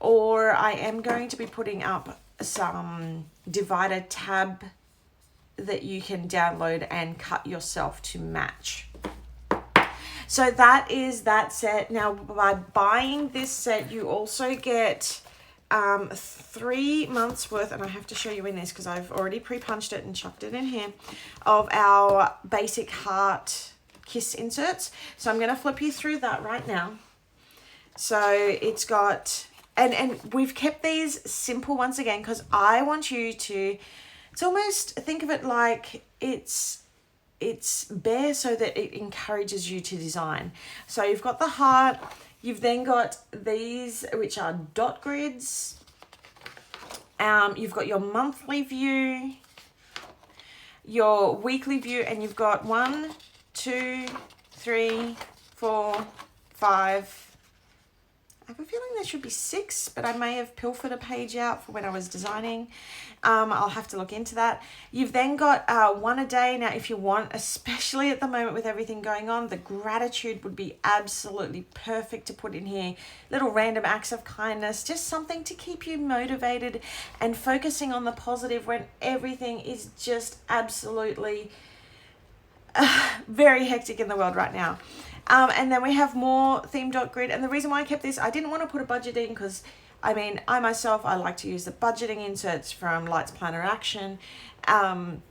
Or I am going to be putting up some divider tab that you can download and cut yourself to match. So that is that set. Now, by buying this set, you also get 3 months worth, and I have to show you in this because I've already pre-punched it and chucked it in here, of our basic heart kiss inserts. So I'm going to flip you through that right now. So it's got, and we've kept these simple once again because I want you to, it's almost, think of it like it's bare so that it encourages you to design. So you've got the heart, you've then got these which are dot grids, you've got your monthly view, your weekly view, and you've got 1, 2, 3, 4, 5, I have a feeling there should be 6, but I may have pilfered a page out for when I was designing. I'll have to look into that. You've then got 1 a day. Now, if you want, especially at the moment with everything going on, the gratitude would be absolutely perfect to put in here. Little random acts of kindness, just something to keep you motivated and focusing on the positive when everything is just absolutely very hectic in the world right now. And then we have more theme dot grid. And the reason why I kept this, I didn't want to put a budget in because, I mean, I myself, I like to use the budgeting inserts from Lights Planner Action. And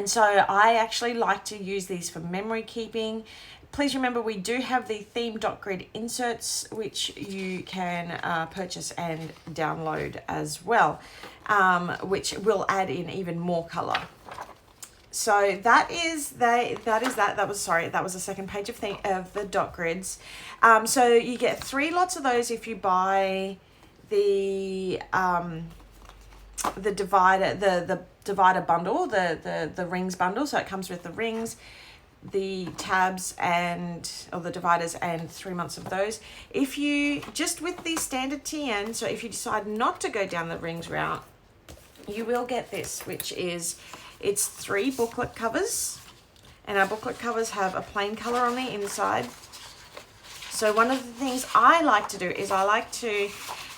so I actually like to use these for memory keeping. Please remember, we do have the theme dot grid inserts, which you can purchase and download as well, which will add in even more color. So that was the second page of the dot grids. So you get 3 lots of those if you buy the divider, the divider bundle, the rings bundle. So it comes with the rings, the tabs, or the dividers, and 3 months of those. If you just with the standard TN, so if you decide not to go down the rings route, you will get this, which is, it's 3 booklet covers, and our booklet covers have a plain color on the inside. So one of the things I like to do is I like to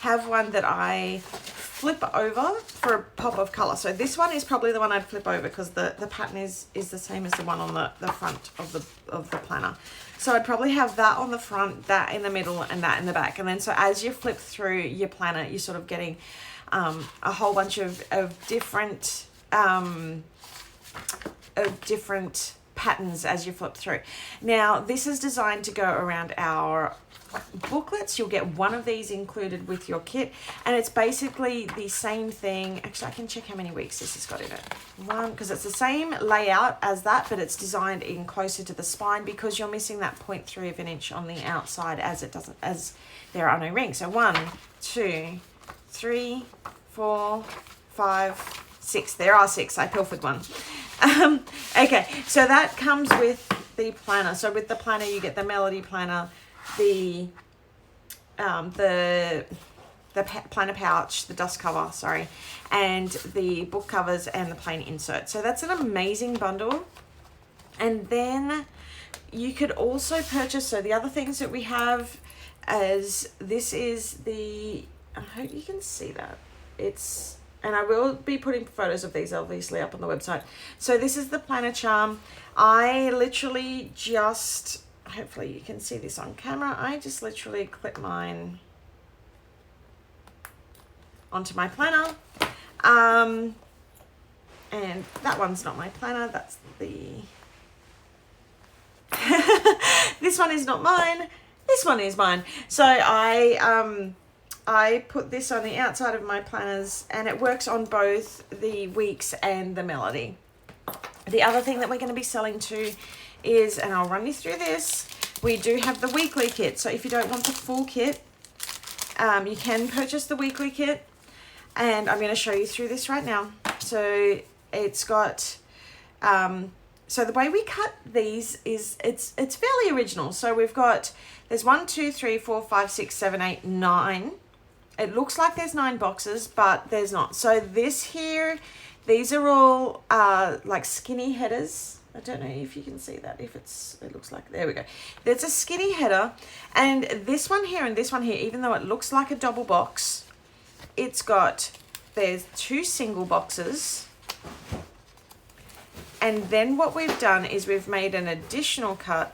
have one that I flip over for a pop of color. So this one is probably the one I'd flip over because the pattern is the same as the one on the front of the planner. So I'd probably have that on the front, that in the middle, and that in the back. And then so as you flip through your planner, you're sort of getting a whole bunch of different patterns as you flip through. Now, this is designed to go around our booklets. You'll get one of these included with your kit, and it's basically the same thing. Actually, I can check how many weeks this has got in it. One, because it's the same layout as that, but it's designed in closer to the spine because you're missing that 0.3 of an inch on the outside as there are no rings. So 1, 2, 3, 4, 5, 6. There are 6. I pilfered one. Okay, so that comes with the planner. So with the planner, you get the Melody planner, the planner pouch, the dust cover, sorry, and the book covers and the plain insert. So that's an amazing bundle. And then you could also purchase, so the other things that we have as this is the, I hope you can see that. It's, and I will be putting photos of these obviously up on the website. So this is the planner charm. I literally just, hopefully you can see this on camera, I just literally clip mine onto my planner. And that one's not my planner, that's the this one is not mine, this one is mine. So I put this on the outside of my planners, and it works on both the weeks and the Melody. The other thing that we're going to be selling too is, and I'll run you through this, we do have the weekly kit. So if you don't want the full kit, you can purchase the weekly kit, and I'm going to show you through this right now. So it's got, so the way we cut these is it's fairly original. So we've got, there's 1, 2, 3, 4, 5, 6, 7, 8, 9. It looks like there's 9 boxes, but there's not. So this here, these are all like skinny headers. I don't know if you can see that, if it looks like, there we go. There's a skinny header, and this one here and this one here, even though it looks like a double box, it's got, there's 2 single boxes. And then what we've done is we've made an additional cut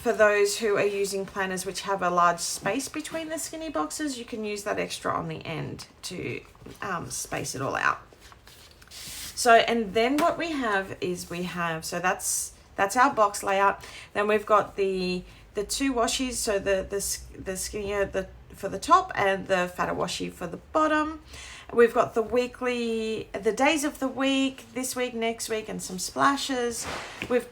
for those who are using planners which have a large space between the skinny boxes. You can use that extra on the end to space it all out. So, and then what we have is so that's our box layout. Then we've got the 2 washies, so the skinnier for the top and the fatter washi for the bottom. We've got the weekly, the days of the week, this week, next week, and some splashes. We've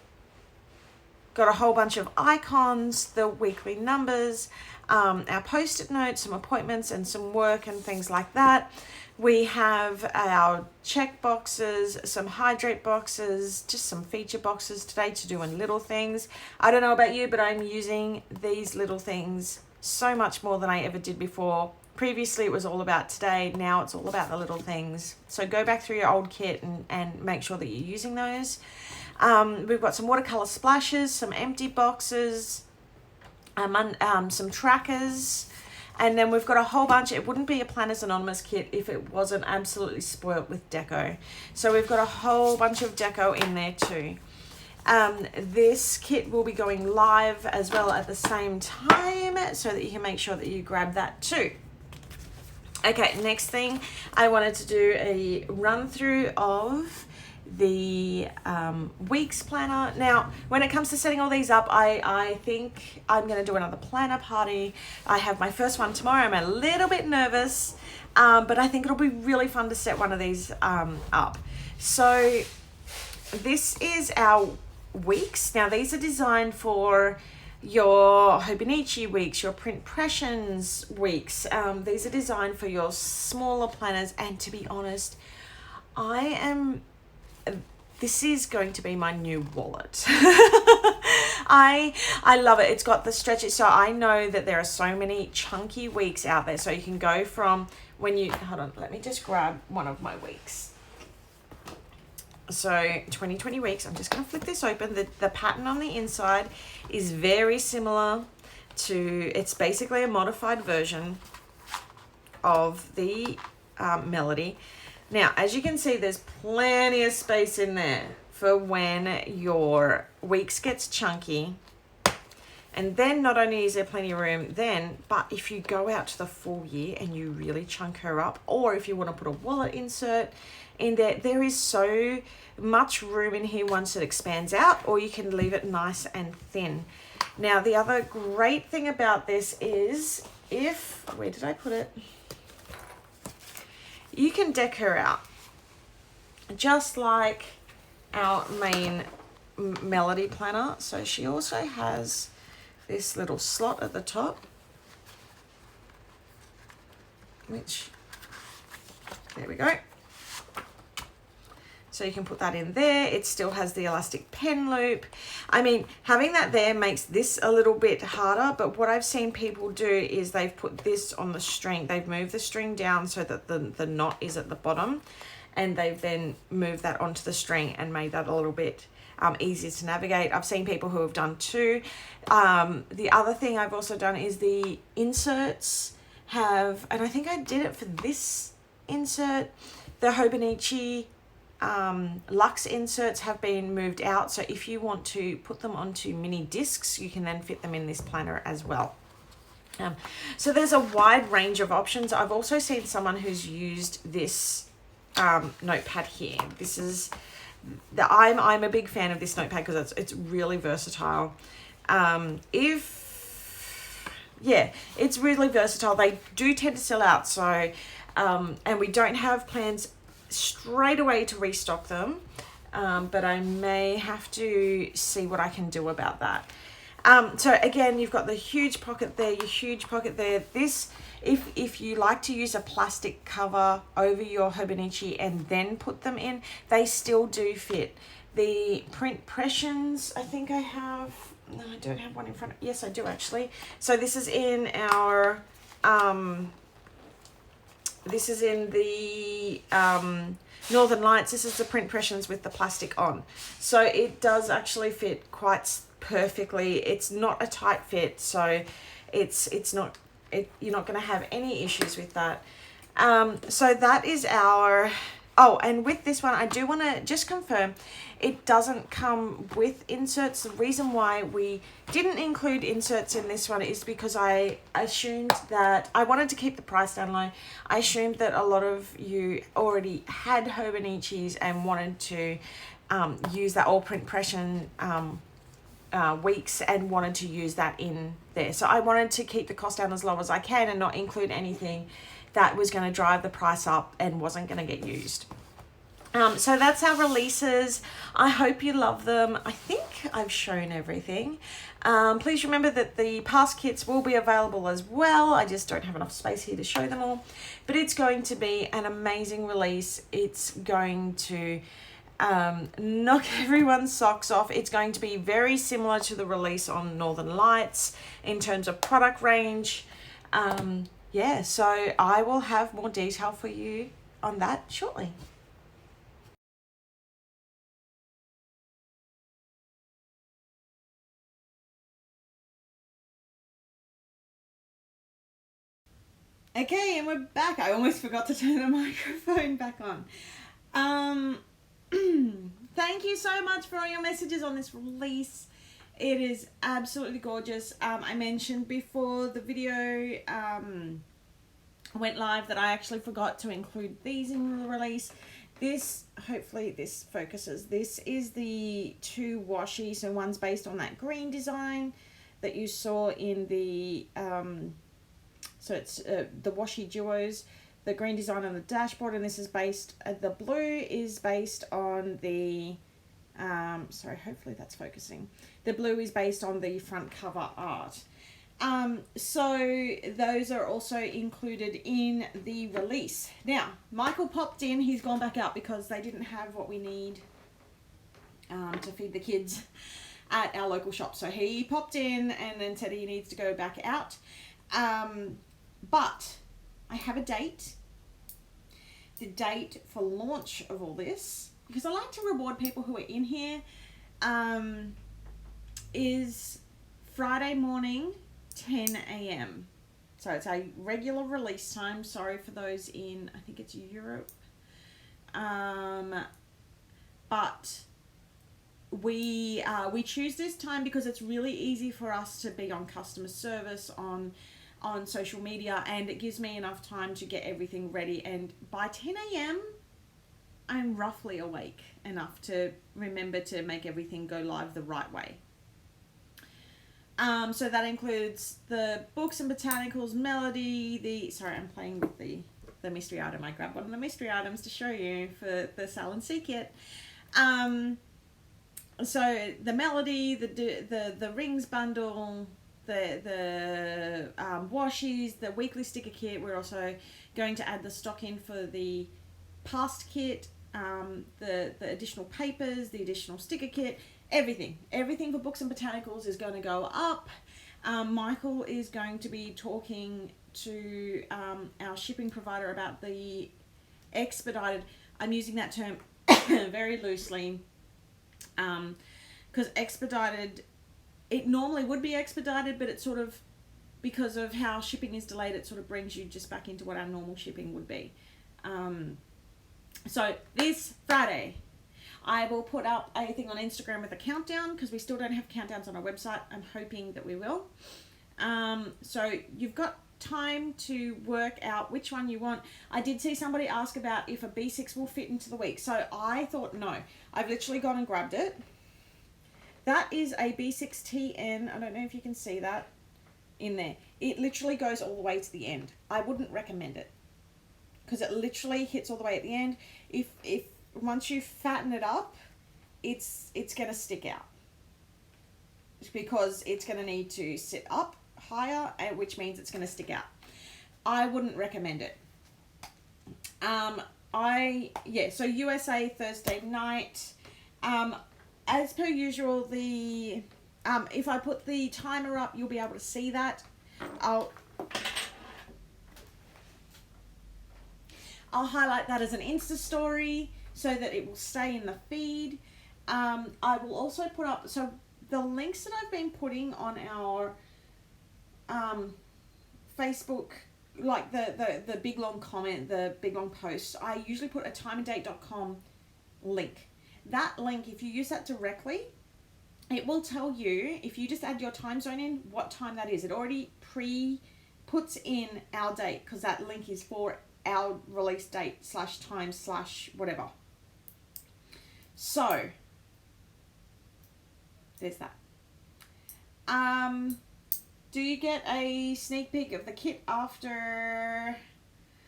got a whole bunch of icons, the weekly numbers, our post-it notes, some appointments and some work and things like that. We have our check boxes, some hydrate boxes, just some feature boxes today to do in little things. I don't know about you, but I'm using these little things so much more than I ever did before. Previously it was all about today, now it's all about the little things. So go back through your old kit and make sure that you're using those. We've got some watercolor splashes, some empty boxes, some trackers, and then we've got a whole bunch. It wouldn't be a Planners Anonymous kit if it wasn't absolutely spoilt with deco. So we've got a whole bunch of deco in there too. This kit will be going live as well at the same time, so that you can make sure that you grab that too. Okay, next thing, I wanted to do a run through of the weeks planner. Now, when it comes to setting all these up, I think I'm going to do another planner party. I have my first one tomorrow. I'm a little bit nervous, but I think it'll be really fun to set one of these up. So this is our weeks. Now, these are designed for your Hobonichi weeks, your Printpressions weeks. These are designed for your smaller planners, and to be honest, this is going to be my new wallet. I love it. It's got the stretch. So I know that there are so many chunky weeks out there. So you can go from when you, hold on, let me just grab one of my weeks. So 2020 weeks, I'm just going to flip this open. The pattern on the inside is very similar to, it's basically a modified version of the Melody. Now, as you can see, there's plenty of space in there for when your weeks gets chunky. And then not only is there plenty of room then, but if you go out to the full year and you really chunk her up, or if you want to put a wallet insert in there, there is so much room in here once it expands out, or you can leave it nice and thin. Now, the other great thing about this is where did I put it? You can deck her out just like our main Melody planner. So she also has this little slot at the top, which, there we go. So you can put that in there. It still has the elastic pen loop. I mean, having that there makes this a little bit harder, but what I've seen people do is they've put this on the string. They've moved the string down so that the knot is at the bottom, and they've then moved that onto the string and made that a little bit easier to navigate. I've seen people who have done two. The other thing I've also done is the inserts have, and I think I did it for this insert, the Hobonichi Luxe inserts have been moved out, so if you want to put them onto mini discs, you can then fit them in this planner as well. So there's a wide range of options. I've also seen someone who's used this notepad here. This is I'm a big fan of this notepad because it's really versatile. It's really versatile. They do tend to sell out, so and we don't have plans straight away to restock them, but I may have to see what I can do about that. So again, you've got the huge pocket there, your huge pocket there. This, if you like to use a plastic cover over your Hobonichi and then put them in, they still do fit. The print pressions, I think I have, no, I don't have one in front of, yes I do actually. So this is in our this is in the Northern Lights. This is the print pressions with the plastic on. So it does actually fit quite perfectly. It's not a tight fit, so you're not going to have any issues with that. So that is our, and with this one, I do want to just confirm, it doesn't come with inserts. The reason why we didn't include inserts in this one is because I assumed that I wanted to keep the price down low. I assumed that a lot of you already had Hobonichis and wanted to use that all print pression weeks and wanted to use that in there. So I wanted to keep the cost down as low as I can and not include anything that was going to drive the price up and wasn't going to get used. So that's our releases. I hope you love them. I think I've shown everything. Please remember that the past kits will be available as well. I just don't have enough space here to show them all. But it's going to be an amazing release. It's going to knock everyone's socks off. It's going to be very similar to the release on Northern Lights in terms of product range. So I will have more detail for you on that shortly. Okay, and we're back. I almost forgot to turn the microphone back on. Thank you so much for all your messages on this release. It is absolutely gorgeous. I mentioned before the video went live that I actually forgot to include these in the release. This, hopefully this focuses. This is the two washi. So one's based on that green design that you saw in the so it's the washi duos, the green design on the dashboard, and this is based, the blue is based on the, sorry, hopefully that's focusing. The blue is based on the front cover art. So those are also included in the release. Now, Michael popped in, he's gone back out because they didn't have what we need to feed the kids at our local shop. So he popped in and then said he needs to go back out. But I have a date. The date for launch of all this, because I like to reward people who are in here, is Friday morning, 10 a.m. So it's a regular release time. Sorry for those in, I think it's Europe. But we choose this time because it's really easy for us to be on customer service on social media, and it gives me enough time to get everything ready. And by 10 a.m. I'm roughly awake enough to remember to make everything go live the right way. So that includes the Books and Botanicals melody. Sorry, I'm playing with the mystery item. I grabbed one of the mystery items to show you for the Sal and C kit. So the melody, the rings bundle, the washies, the weekly sticker kit. We're also going to add the stock in for the past kit, the additional papers, the additional sticker kit, everything for Books and Botanicals is going to go up. Michael is going to be talking to our shipping provider about the expedited. I'm using that term very loosely because expedited, it normally would be expedited, but it's sort of, because of how shipping is delayed, it sort of brings you just back into what our normal shipping would be. So this Friday, I will put up a thing on Instagram with a countdown, because we still don't have countdowns on our website. I'm hoping that we will. So you've got time to work out which one you want. I did see somebody ask about if a B6 will fit into the week. So I thought no. I've literally gone and grabbed it. That is a B6TN. I don't know if you can see that in there. It literally goes all the way to the end. I wouldn't recommend it, because it literally hits all the way at the end. If once you fatten it up, it's going to stick out, because it's going to need to sit up higher, which means it's going to stick out. I wouldn't recommend it. So USA Thursday night. As per usual, if I put the timer up, you'll be able to see that. I'll highlight that as an Insta story so that it will stay in the feed. I will also put up, so the links that I've been putting on our Facebook, like the big long comment, the big long post, I usually put a timeanddate.com link. That link, if you use that directly, it will tell you, if you just add your time zone in, what time that is. It already puts in our date, because that link is for our release date /time /whatever. So there's that. Do you get a sneak peek of the kit after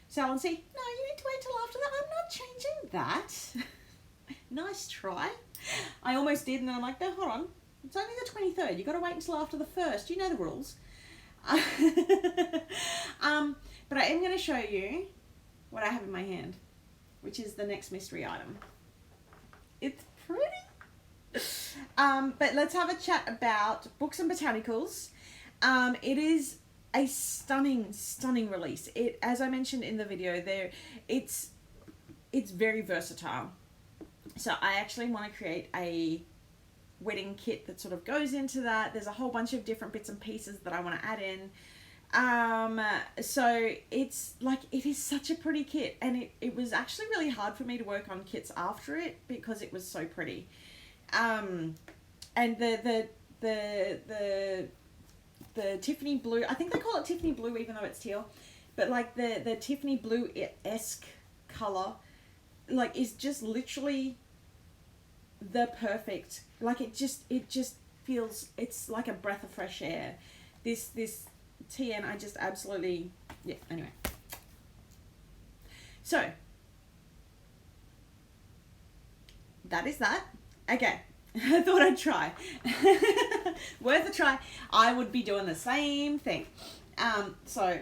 Sal and C? No, you need to wait till after that. I'm not changing that. Nice try. I almost did, and then I'm like, no, hold on. It's only the 23rd. You've got to wait until after the 1st. You know the rules. But I am going to show you what I have in my hand, which is the next mystery item. It's pretty. But let's have a chat about Books and Botanicals. It is a stunning release. It, as I mentioned in the video, it's very versatile. So I actually want to create a wedding kit that sort of goes into that. There's a whole bunch of different bits and pieces that I want to add in. So it's like, it is such a pretty kit, and it was actually really hard for me to work on kits after it because it was so pretty. And the Tiffany blue, I think they call it Tiffany blue even though it's teal, but like the Tiffany blue-esque color, like, is just literally the perfect, like, it just feels, it's like a breath of fresh air. This TN, I just absolutely, yeah, anyway. So, that is that. Okay, I thought I'd try. Worth a try. I would be doing the same thing. So,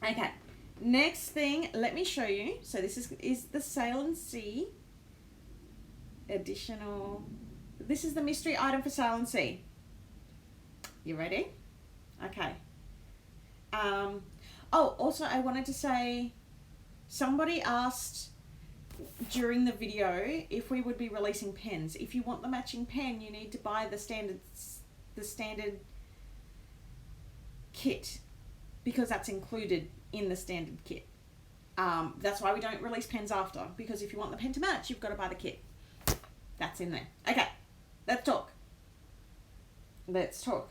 okay. Next thing, let me show you. So this is the Sail and Sea additional. This is the mystery item for Sail and Sea. You ready? Okay. Oh, also I wanted to say, somebody asked during the video if we would be releasing pens. If you want the matching pen, you need to buy the standard kit, because that's included in the standard kit. That's why we don't release pens after, because if you want the pen to match, you've got to buy the kit. That's in there. Okay, Let's talk. Let's talk.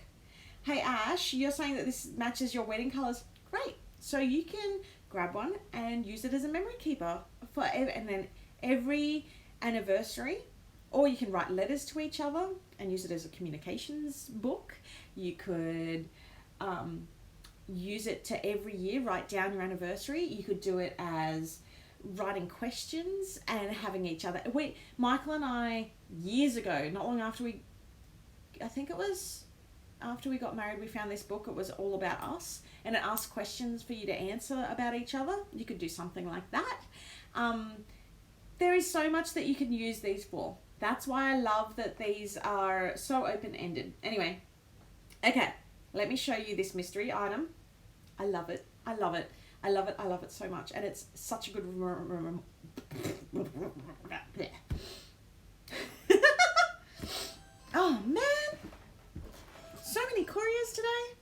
Hey Ash, you're saying that this matches your wedding colours. Great. So you can grab one and use it as a memory keeper for and then every anniversary, or you can write letters to each other and use it as a communications book. You could use it to every year write down your anniversary. You could do it as writing questions and having each other. Michael and I, years ago, not long after I think it was after we got married, we found this book. It was all about us, and it asked questions for you to answer about each other. You could do something like that. There is so much that you can use these for. That's why I love that these are so open-ended. Anyway, okay, let me show you this mystery item. I love it. I love it. I love it. I love it so much. And it's such a good... Oh, man. So many couriers today.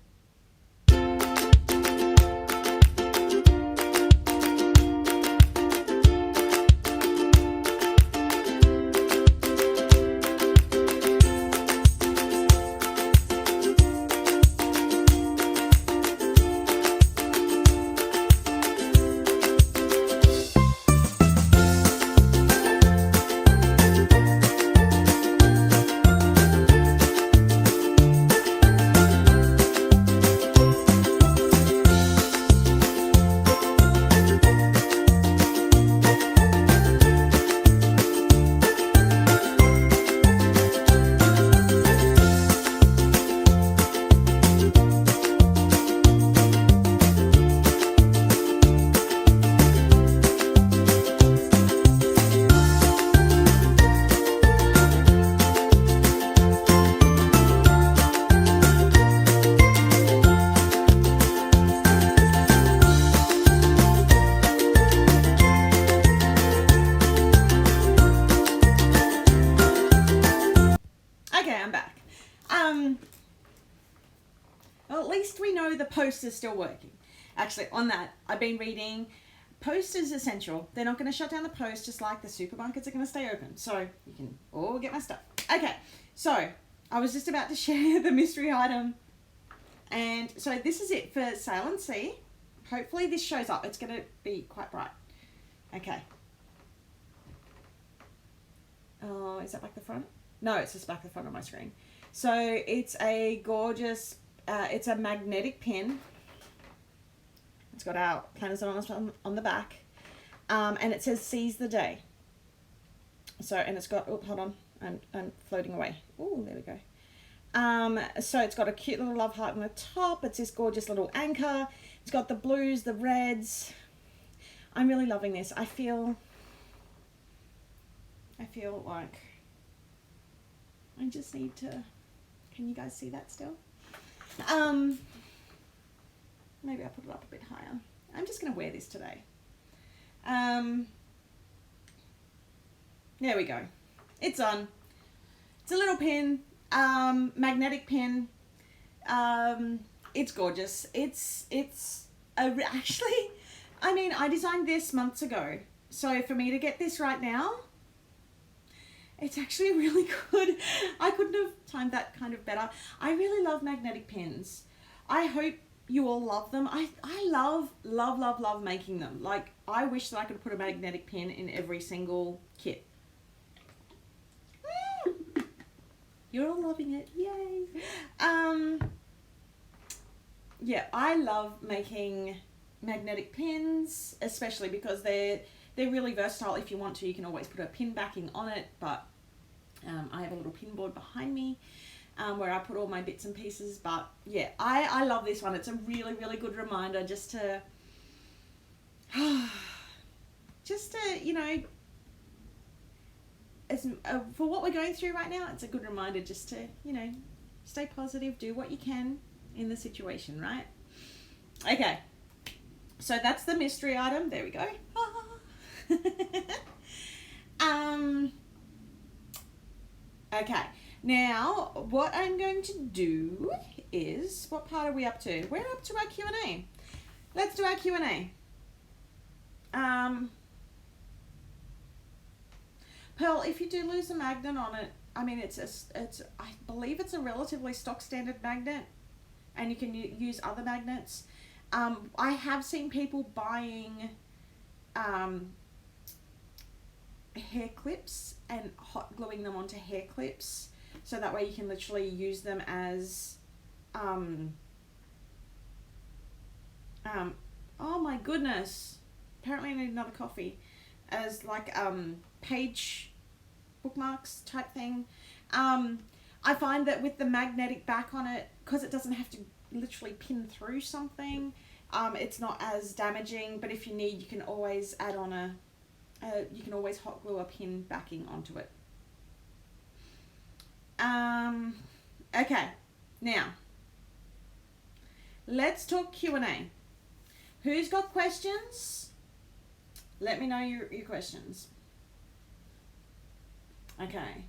Well, at least we know the post is still working. Actually, on that, I've been reading, post is essential. They're not going to shut down the post, just like the supermarkets are going to stay open. So you can all get my stuff. Okay, so I was just about to share the mystery item. And so this is it for Sail and Sea. Hopefully this shows up. It's going to be quite bright. Okay. Oh, is that back the front? No, it's just back the front of my screen. So it's a gorgeous, it's a magnetic pin. It's got our planners on the back. And it says seize the day. So, and it's got, oh, hold on, I'm floating away. Oh, there we go. So it's got a cute little love heart on the top. It's this gorgeous little anchor. It's got the blues, the reds. I'm really loving this. I feel like I just need to, can you guys see that still? Maybe I'll put it up a bit higher. I'm just going to wear this today. There we go. It's on. It's a little pin, magnetic pin. It's gorgeous. Actually, I mean, I designed this months ago. So for me to get this right now, it's actually really good. I couldn't have timed that kind of better. I really love magnetic pins. I hope you all love them. I love making them. Like, I wish that I could put a magnetic pin in every single kit. You're all loving it. Yay. Yeah, I love making magnetic pins, especially because they're really versatile. If you want to, you can always put a pin backing on it, but I have a little pin board behind me where I put all my bits and pieces. But yeah, I love this one. It's a really, really good reminder just to, you know, for what we're going through right now, it's a good reminder just to, you know, stay positive, do what you can in the situation, right? Okay, so that's the mystery item. There we go. Okay, now what I'm going to do is, what part are we up to? We're up to our Q&A. Let's do our Q&A. Pearl, if you do lose a magnet on it, I mean, it's I believe it's a relatively stock standard magnet, and you can use other magnets. I have seen people buying hair clips and hot gluing them onto hair clips, so that way you can literally use them as oh my goodness, apparently I need another coffee, as like page bookmarks type thing. I find that with the magnetic back on it, because it doesn't have to literally pin through something, it's not as damaging, but if you need, you can always add on you can always hot glue a pin backing onto it. Okay, now let's talk Q&A. Who's got questions? Let me know your questions. Okay.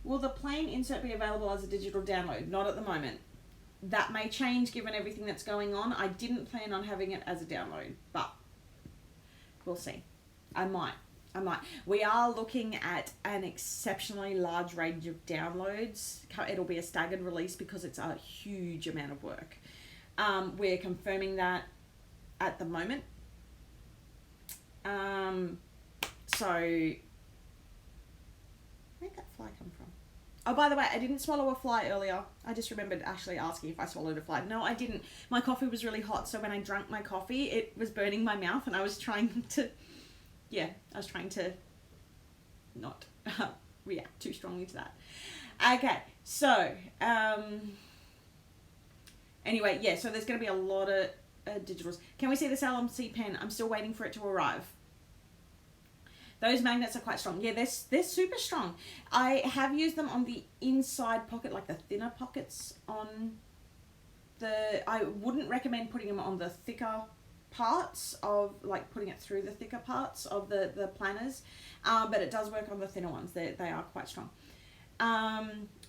Will the plain insert be available as a digital download? Not at the moment. That may change given everything that's going on. I didn't plan on having it as a download, but we'll see. I might. We are looking at an exceptionally large range of downloads. It'll be a staggered release because it's a huge amount of work. We're confirming that at the moment. So, where'd that fly come from? Oh, by the way, I didn't swallow a fly earlier. I just remembered actually asking if I swallowed a fly. No, I didn't. My coffee was really hot, so when I drank my coffee, it was burning my mouth, and I was trying to not react too strongly to that. Okay, so, anyway, yeah, so there's going to be a lot of digitals. Can we see the LMC pen? I'm still waiting for it to arrive. Those magnets are quite strong. Yeah, they're super strong. I have used them on the inside pocket, like the thinner pockets on the... I wouldn't recommend putting them on the thicker parts of, like putting it through the thicker parts of the planners, but it does work on the thinner ones. They are quite strong.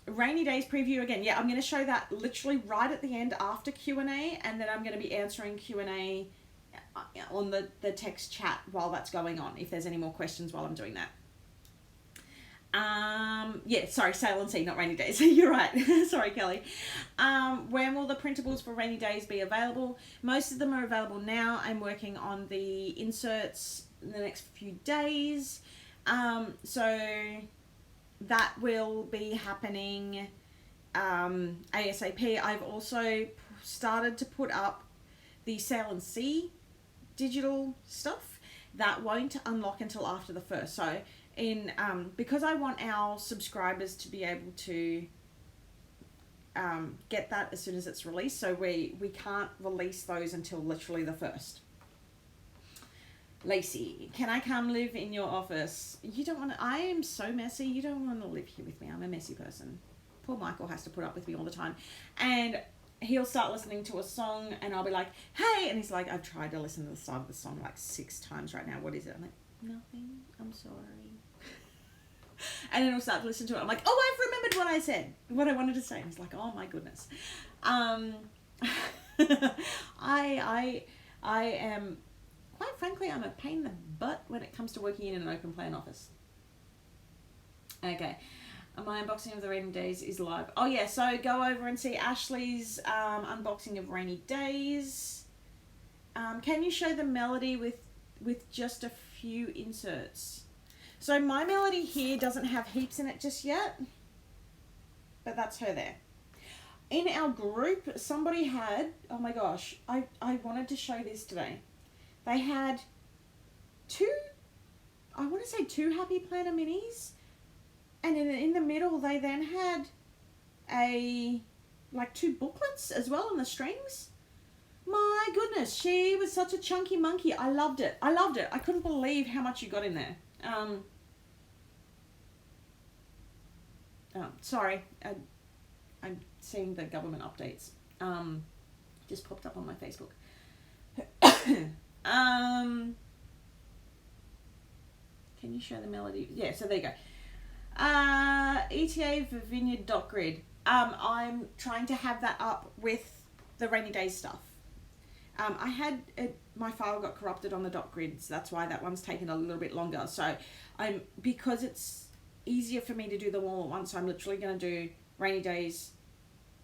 Rainy days preview again. Yeah, I'm going to show that literally right at the end after Q&A, and then I'm going to be answering Q&A on the text chat while that's going on, if there's any more questions while I'm doing that. Yeah, sorry, sail and sea, not rainy days. You're right. Sorry, Kelly. When will the printables for rainy days be available? Most of them are available now. I'm working on the inserts in the next few days. So that will be happening ASAP. I've also started to put up the sail and sea digital stuff. That won't unlock until after the 1st. So because I want our subscribers to be able to get that as soon as it's released, so we can't release those until literally the 1st. Lacey, can I come live in your office? You don't want to... I am so messy. You don't want to live here with me. I'm a messy person. Poor Michael has to put up with me all the time. And he'll start listening to a song and I'll be like, hey! And he's like, I've tried to listen to the start of the song like 6 times right now. What is it? I'm like, nothing. I'm sorry. And then he'll start to listen to it. I'm like, oh, I've remembered what I said. What I wanted to say. And he's like, oh my goodness. I am... Quite frankly, I'm a pain in the butt when it comes to working in an open plan office. Okay. My unboxing of the Rainy Days is live. Oh yeah, so go over and see Ashley's unboxing of Rainy Days. Can you show the melody with just a few inserts? So my melody here doesn't have heaps in it just yet, but that's her there. In our group, somebody had, oh my gosh, I wanted to show this today. They had two Happy Planner minis, and in the middle they then had like 2 booklets as well on the strings. My goodness, she was such a chunky monkey. I loved it. I couldn't believe how much you got in there. Sorry, I'm seeing the government updates. Just popped up on my Facebook. Can you show the melody? Yeah, so there you go. ETA for vineyard.grid. I'm trying to have that up with the Rainy Days stuff. I had my file got corrupted on the .grid, so that's why that one's taken a little bit longer. So because it's easier for me to do them all at once. So I'm literally going to do Rainy Days,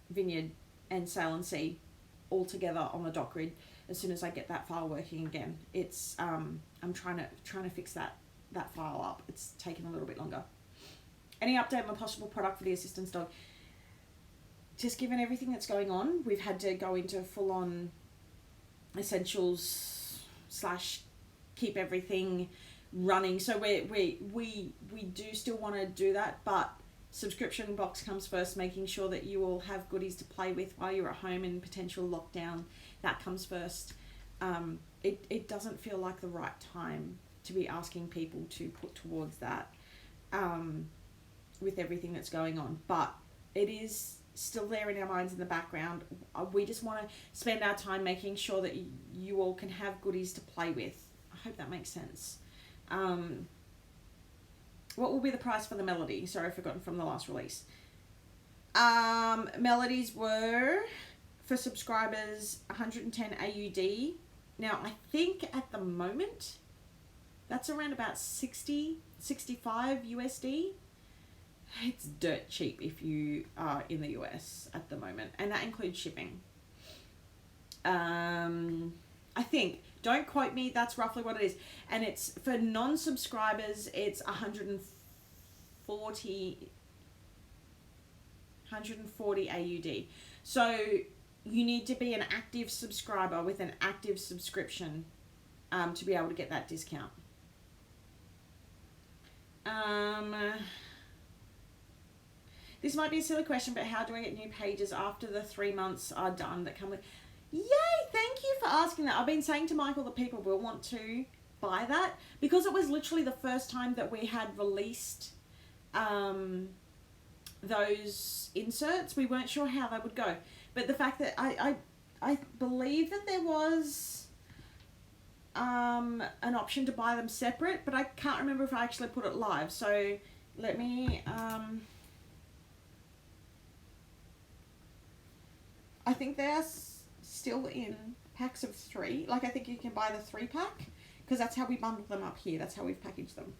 Vineyard, and Sail and Sea all together on the dot grid as soon as I get that file working again. It's I'm trying to fix that file up. It's taken a little bit longer. Any update on a possible product for the assistance dog? Just given everything that's going on, we've had to go into full on essentials / keep everything running. So we do still want to do that, but subscription box comes first, making sure that you all have goodies to play with while you're at home in potential lockdown. That comes first. It doesn't feel like the right time to be asking people to put towards that with everything that's going on, but it is still there in our minds in the background. We just want to spend our time making sure that you all can have goodies to play with. I hope that makes sense. What will be the price for the Melody? Sorry, I've forgotten from the last release. Melodies were, for subscribers, 110 AUD. Now, I think at the moment, that's around about 65 USD. It's dirt cheap if you are in the US at the moment, and that includes shipping. I think, don't quote me, that's roughly what it is. And it's for non-subscribers, it's 140 AUD. So you need to be an active subscriber with an active subscription to be able to get that discount. This might be a silly question, but how do I get new pages after the 3 months are done that come with? Yay! Thank you for asking that. I've been saying to Michael that people will want to buy that because it was literally the first time that we had released those inserts. We weren't sure how they would go, but the fact that I believe that there was an option to buy them separate, but I can't remember if I actually put it live. So let me. I think they're still in packs of 3. Like, I think you can buy the 3-pack because that's how we bundle them up here. That's how we've packaged them.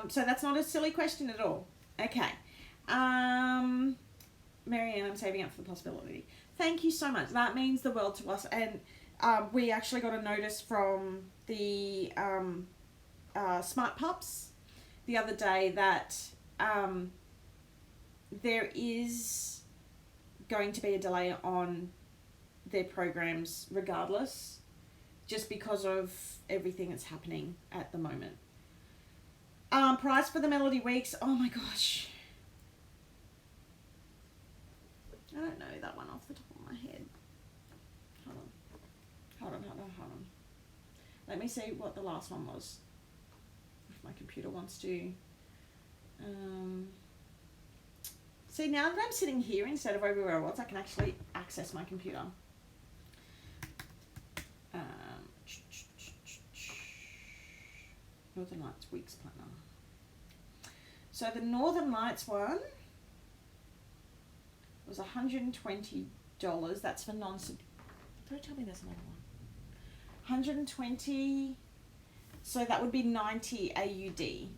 So that's not a silly question at all. Okay. Marianne, I'm saving up for the possibility. Thank you so much. That means the world to us. And we actually got a notice from the Smart Pups the other day that there is going to be a delay on their programs regardless, just because of everything that's happening at the moment. Price for the Melody Weeks, oh my gosh, I don't know that one off the top of my head. Hold on. Let me see what the last one was, if my computer wants to. See, now that I'm sitting here instead of everywhere else, I can actually access my computer. Northern Lights Weeks Planner. So the Northern Lights one was $120. That's for non-sub. Don't tell me there's another one. 120. So that would be 90 AUD.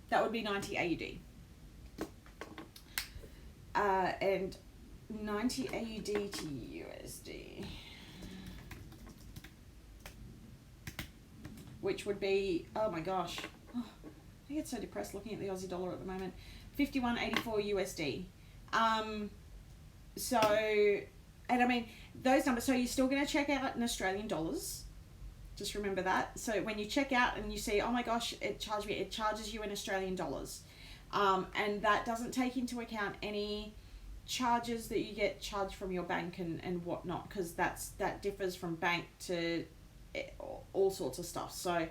That would be 90 AUD. And 90 AUD to USD. Which would be, oh my gosh. Oh, I get so depressed looking at the Aussie dollar at the moment. 51.84 USD. So, and I mean, those numbers, so you're still going to check out in Australian dollars. Just remember that. So when you check out and you see, oh my gosh, it charges you in Australian dollars. And that doesn't take into account any charges that you get charged from your bank and whatnot, because that differs from bank to all sorts of stuff. So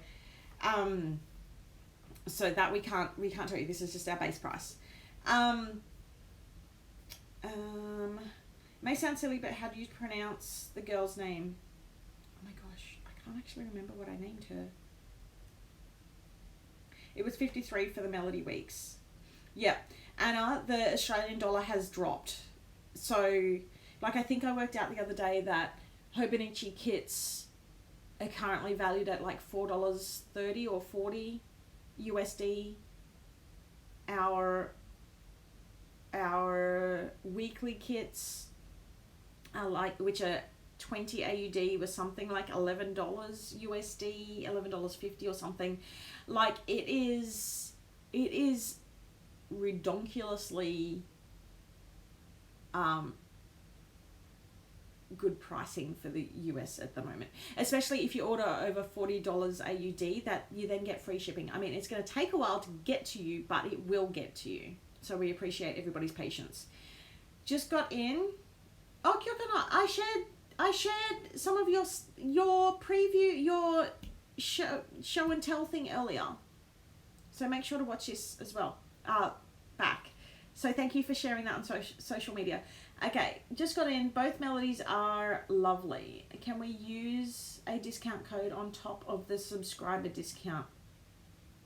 so that we can't tell you. This is just our base price. May sound silly, but how do you pronounce the girl's name? Oh my gosh, I can't actually remember what I named her. It was 53 for the Melody Weeks. Yeah, Anna, the Australian dollar has dropped. So, like, I think I worked out the other day that Hobonichi kits are currently valued at like $4.30 or 40 USD. Our weekly kits are like, which are 20 AUD, was something like $11 USD, $11.50 or something. Like, it is redonkulously good pricing for the US at the moment, especially if you order over $40 AUD, that you then get free shipping. I mean, it's going to take a while to get to you, but it will get to you. So we appreciate everybody's patience. Just got in. Oh, kia ora. I shared some of your preview, your show and tell thing earlier. So make sure to watch this as well. Back. So thank you for sharing that on social media. Okay, just got in. Both melodies are lovely. Can we use a discount code on top of the subscriber discount?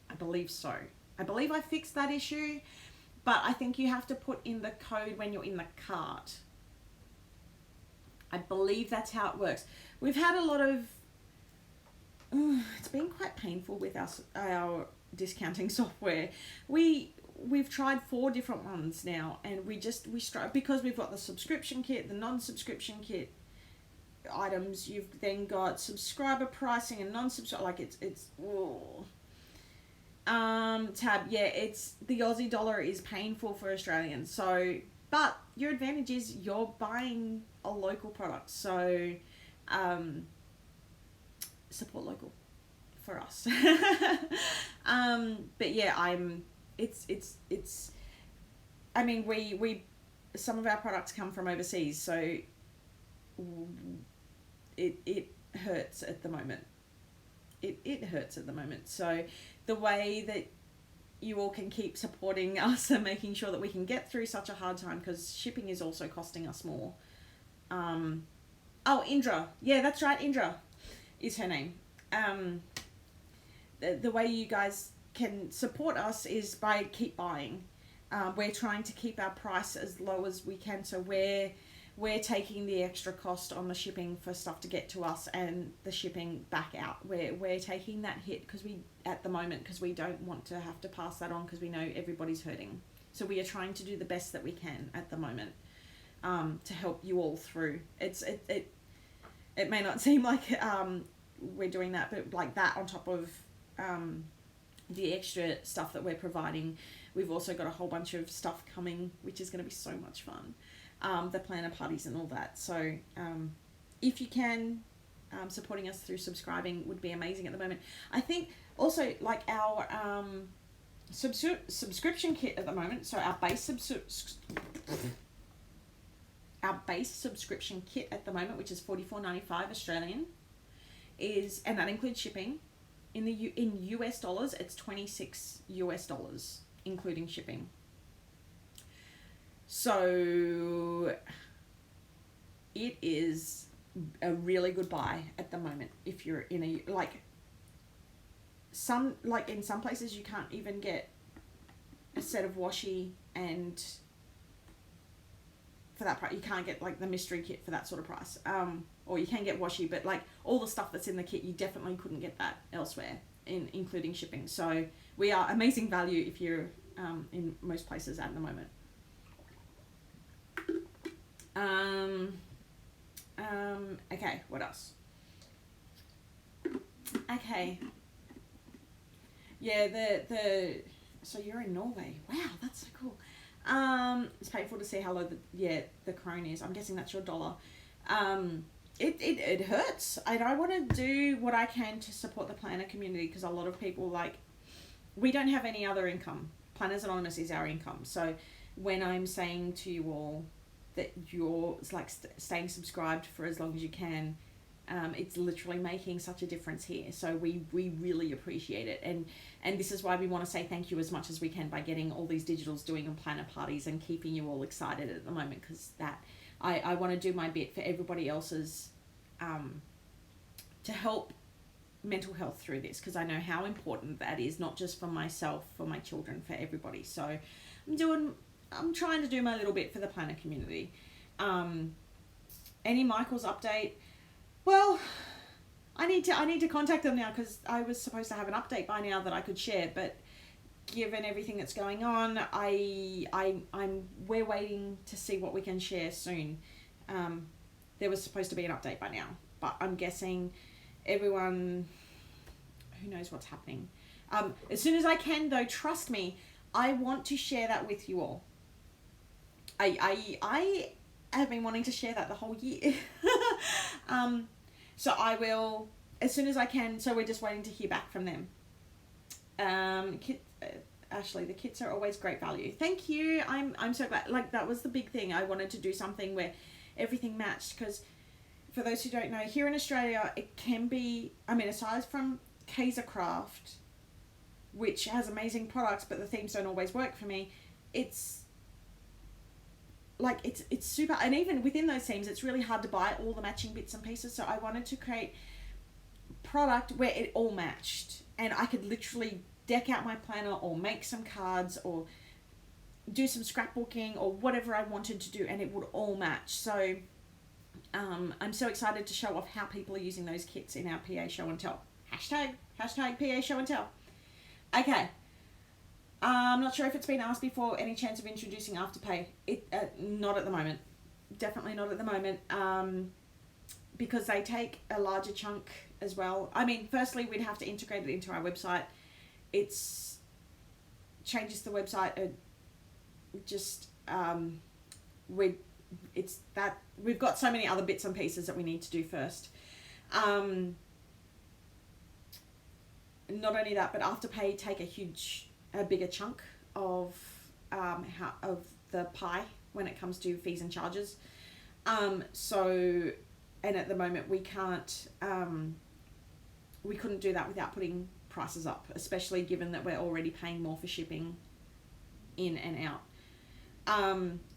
I believe so. I believe I fixed that issue, but I think you have to put in the code when you're in the cart. I believe that's how it works. We've had a lot of... it's been quite painful with our discounting software. We've tried 4 different ones now, and we strive, because we've got the subscription kit, the non-subscription kit items. You've then got subscriber pricing and non-subscriber. Like, it's tab. Yeah, it's the Aussie dollar is painful for Australians. So, but your advantage is you're buying a local product. So, support local for us. But yeah, it's I mean, we some of our products come from overseas, so it hurts at the moment. It hurts at the moment. So the way that you all can keep supporting us and making sure that we can get through such a hard time, because shipping is also costing us more. Indra. Yeah, that's right. Indra is her name. The way you guys can support us is by keep buying. We're trying to keep our price as low as we can, so we're taking the extra cost on the shipping for stuff to get to us and the shipping back out. We're taking that hit because we don't want to have to pass that on, because we know everybody's hurting. So we are trying to do the best that we can at the moment to help you all through. It may not seem like we're doing that, but like that on top of the extra stuff that we're providing, we've also got a whole bunch of stuff coming, which is going to be so much fun. The planner parties and all that. So if you can, supporting us through subscribing would be amazing at the moment. I think also, like, our subscription kit at the moment, so our base subscription kit at the moment, which is $44.95 Australian, and that includes shipping. In US dollars, it's $26 US, including shipping. So it is a really good buy at the moment. If you're in in some places you can't even get a set of washi, and for that price you can't get like the mystery kit for that sort of price. Or you can get washi, but like all the stuff that's in the kit, you definitely couldn't get that elsewhere, including shipping. So we are amazing value if you're in most places at the moment. Okay, what else? Okay. Yeah, so you're in Norway. Wow, that's so cool. It's painful to see how low the krone is. I'm guessing that's your dollar. It hurts. And I want to do what I can to support the planner community, because a lot of people, like, we don't have any other income. Planners Anonymous is our income. So when I'm saying to you all that you're like staying subscribed for as long as you can, it's literally making such a difference here. So we really appreciate it, and this is why we want to say thank you as much as we can by getting all these digitals, doing planner parties, and keeping you all excited at the moment, because that I want to do my bit for everybody else's to help mental health through this, because I know how important that is, not just for myself, for my children, for everybody. So I'm trying to do my little bit for the planner community. Any Michael's update? Well, I need to contact them now because I was supposed to have an update by now that I could share, but given everything that's going on, we're waiting to see what we can share soon. There was supposed to be an update by now, but I'm guessing everyone, who knows what's happening. As soon as I can, though, trust me, I want to share that with you all. I have been wanting to share that the whole year. So I will, as soon as I can. So we're just waiting to hear back from them. Ashley, the kits are always great value. Thank you. I'm so glad. Like, that was the big thing. I wanted to do something where everything matched, because for those who don't know, here in Australia, it can be, I mean, aside from Kaiser Craft, which has amazing products, but the themes don't always work for me, it's super, and even within those themes, it's really hard to buy all the matching bits and pieces. So I wanted to create product where it all matched, and I could literally deck out my planner or make some cards or do some scrapbooking or whatever I wanted to do, and it would all match. So I'm so excited to show off how people are using those kits in our PA show and tell. Hashtag PA show and tell. Okay. I'm not sure if it's been asked before, any chance of introducing Afterpay? Not at the moment. Definitely not at the moment. Because they take a larger chunk as well. I mean, firstly, we'd have to integrate it into our website. It's changes the website. We've got so many other bits and pieces that we need to do first. Not only that, but Afterpay take a bigger chunk of the pie when it comes to fees and charges. So, and at the moment we couldn't do that without putting prices up, especially given that we're already paying more for shipping in and out.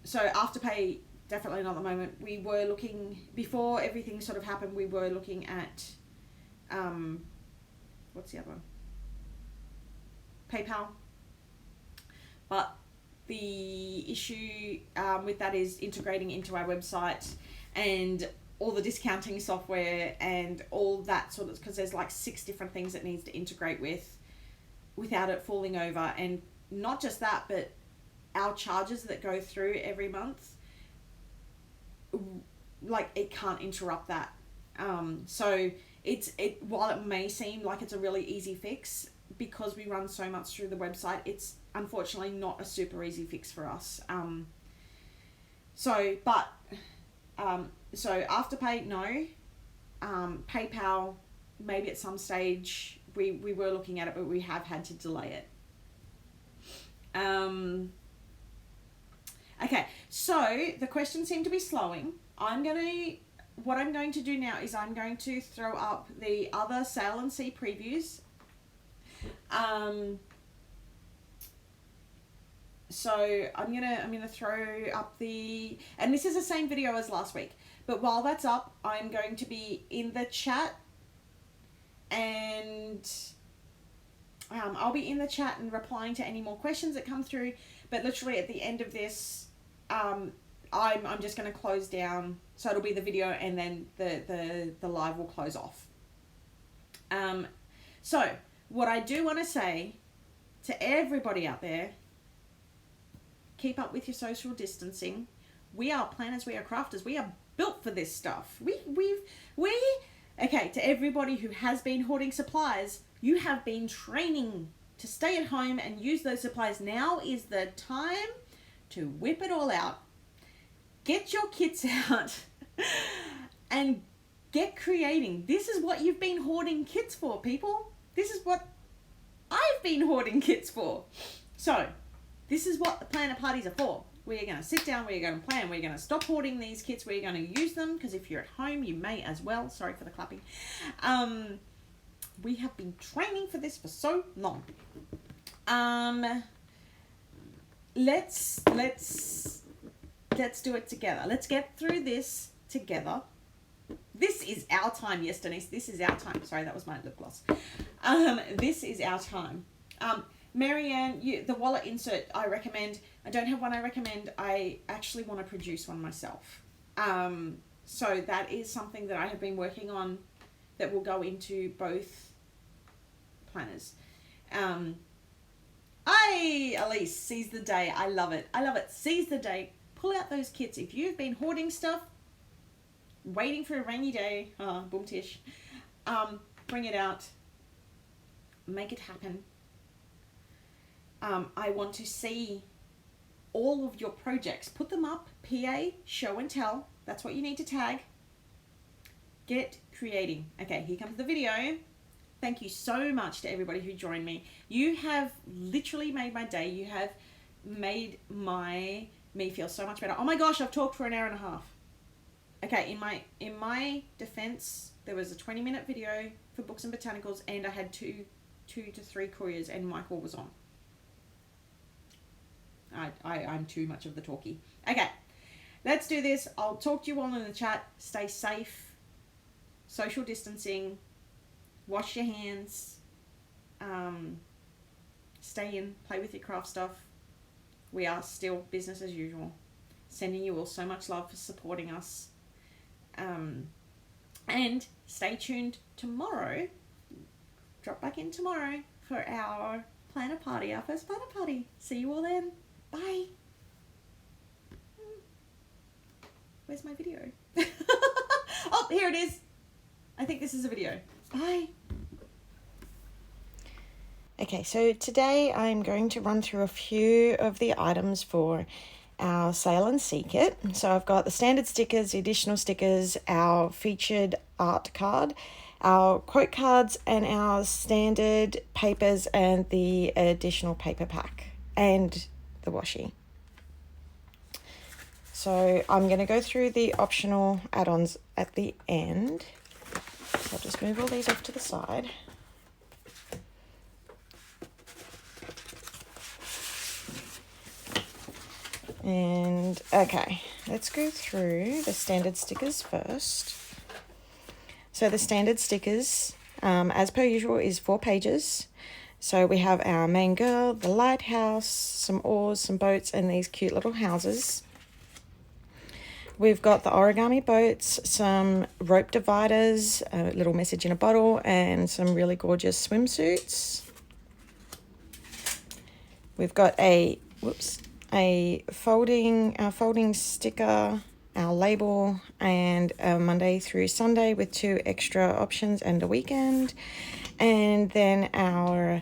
So Afterpay, definitely not at the moment. We were looking, before everything sort of happened, we were looking at, what's the other one? PayPal. But the issue with that is integrating into our website and all the discounting software and all that sort of, because there's like 6 different things it needs to integrate with without it falling over. And not just that, but our charges that go through every month, like, it can't interrupt that. So while it may seem like it's a really easy fix, because we run so much through the website, it's unfortunately not a super easy fix for us. So Afterpay, no. PayPal, maybe at some stage. We were looking at it, but we have had to delay it. Okay, so the questions seem to be slowing. What I'm going to do now is I'm going to throw up the other Sail and Sea previews. So I'm gonna throw up and this is the same video as last week, but while that's up, I'm going to be in the chat, and I'll be in the chat and replying to any more questions that come through. But literally at the end of this, I'm just going to close down, so it'll be the video and then the live will close off. So what I do want to say to everybody out there, keep up with your social distancing. We are planners, we are crafters, we are built for this stuff. Okay, to everybody who has been hoarding supplies, you have been training to stay at home and use those supplies. Now is the time to whip it all out. Get your kits out and get creating. This is what you've been hoarding kits for, people. This is what I've been hoarding kits for. So, this is what the planner parties are for. We're going to sit down, we're going to plan, we're going to stop hoarding these kits, we're going to use them, because if you're at home, you may as well. Sorry for the clapping. We have been training for this for so long. Let's do it together. Let's get through this together. This is our time. Yes, Denise, this is our time. Sorry, that was my lip gloss. This is our time. Marianne, the wallet insert I recommend. I don't have one I recommend. I actually want to produce one myself. So that is something that I have been working on that will go into both planners. Elise, seize the day. I love it. I love it. Seize the day. Pull out those kits. If you've been hoarding stuff, waiting for a rainy day, boom tish, bring it out. Make it happen. I want to see all of your projects. Put them up. PA, show and tell. That's what you need to tag. Get creating. Okay, here comes the video. Thank you so much to everybody who joined me. You have literally made my day. You have made me feel so much better. Oh my gosh, I've talked for an hour and a half. Okay, in my defense, there was a 20-minute video for Books and Botanicals, and I had two to three couriers, and Michael was on. I'm too much of the talkie. Okay, let's do this. I'll talk to you all in the chat. Stay safe. Social distancing. Wash your hands. Stay in. Play with your craft stuff. We are still business as usual. Sending you all so much love for supporting us. And stay tuned tomorrow. Drop back in tomorrow for our planner party, our first planner party. See you all then. Bye. Where's my video? Oh, here it is. I think this is a video. Bye. Okay, so today I'm going to run through a few of the items for our Sail and Sea kit. So I've got the standard stickers, the additional stickers, our featured art card, our quote cards, and our standard papers and the additional paper pack and the washi. So I'm going to go through the optional add-ons at the end. So I'll just move all these off to the side. And okay, let's go through the standard stickers first. So the standard stickers, as per usual, is 4 pages. So we have our main girl, the lighthouse, some oars, some boats, and these cute little houses. We've got the origami boats, some rope dividers, a little message in a bottle, and some really gorgeous swimsuits. We've got a folding sticker, our label, and a Monday through Sunday with 2 extra options and a weekend. And then our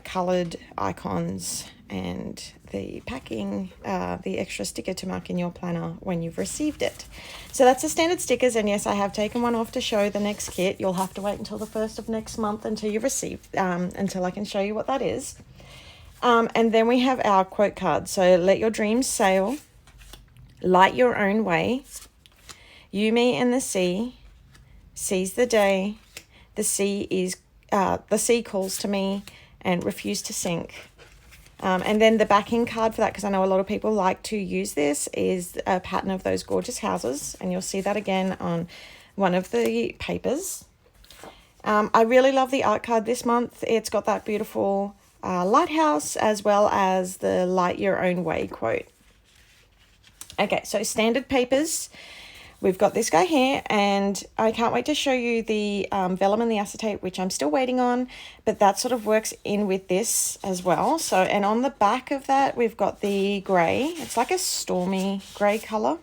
coloured icons and the packing, the extra sticker to mark in your planner when you've received it. So that's the standard stickers, and yes, I have taken one off to show the next kit. You'll have to wait until the 1st of next month until you receive, until I can show you what that is. And then we have our quote card. So let your dreams sail, light your own way, you, me, and the sea, seize the day, the sea calls to me, and refuse to sink. And then the backing card for that, because I know a lot of people like to use this, is a pattern of those gorgeous houses, and you'll see that again on one of the papers. I really love the art card this month. It's got that beautiful lighthouse as well as the light your own way quote. Okay, so standard papers. We've got this guy here, and I can't wait to show you the vellum and the acetate, which I'm still waiting on, but that sort of works in with this as well. So, and on the back of that, we've got the grey. It's like a stormy grey colour.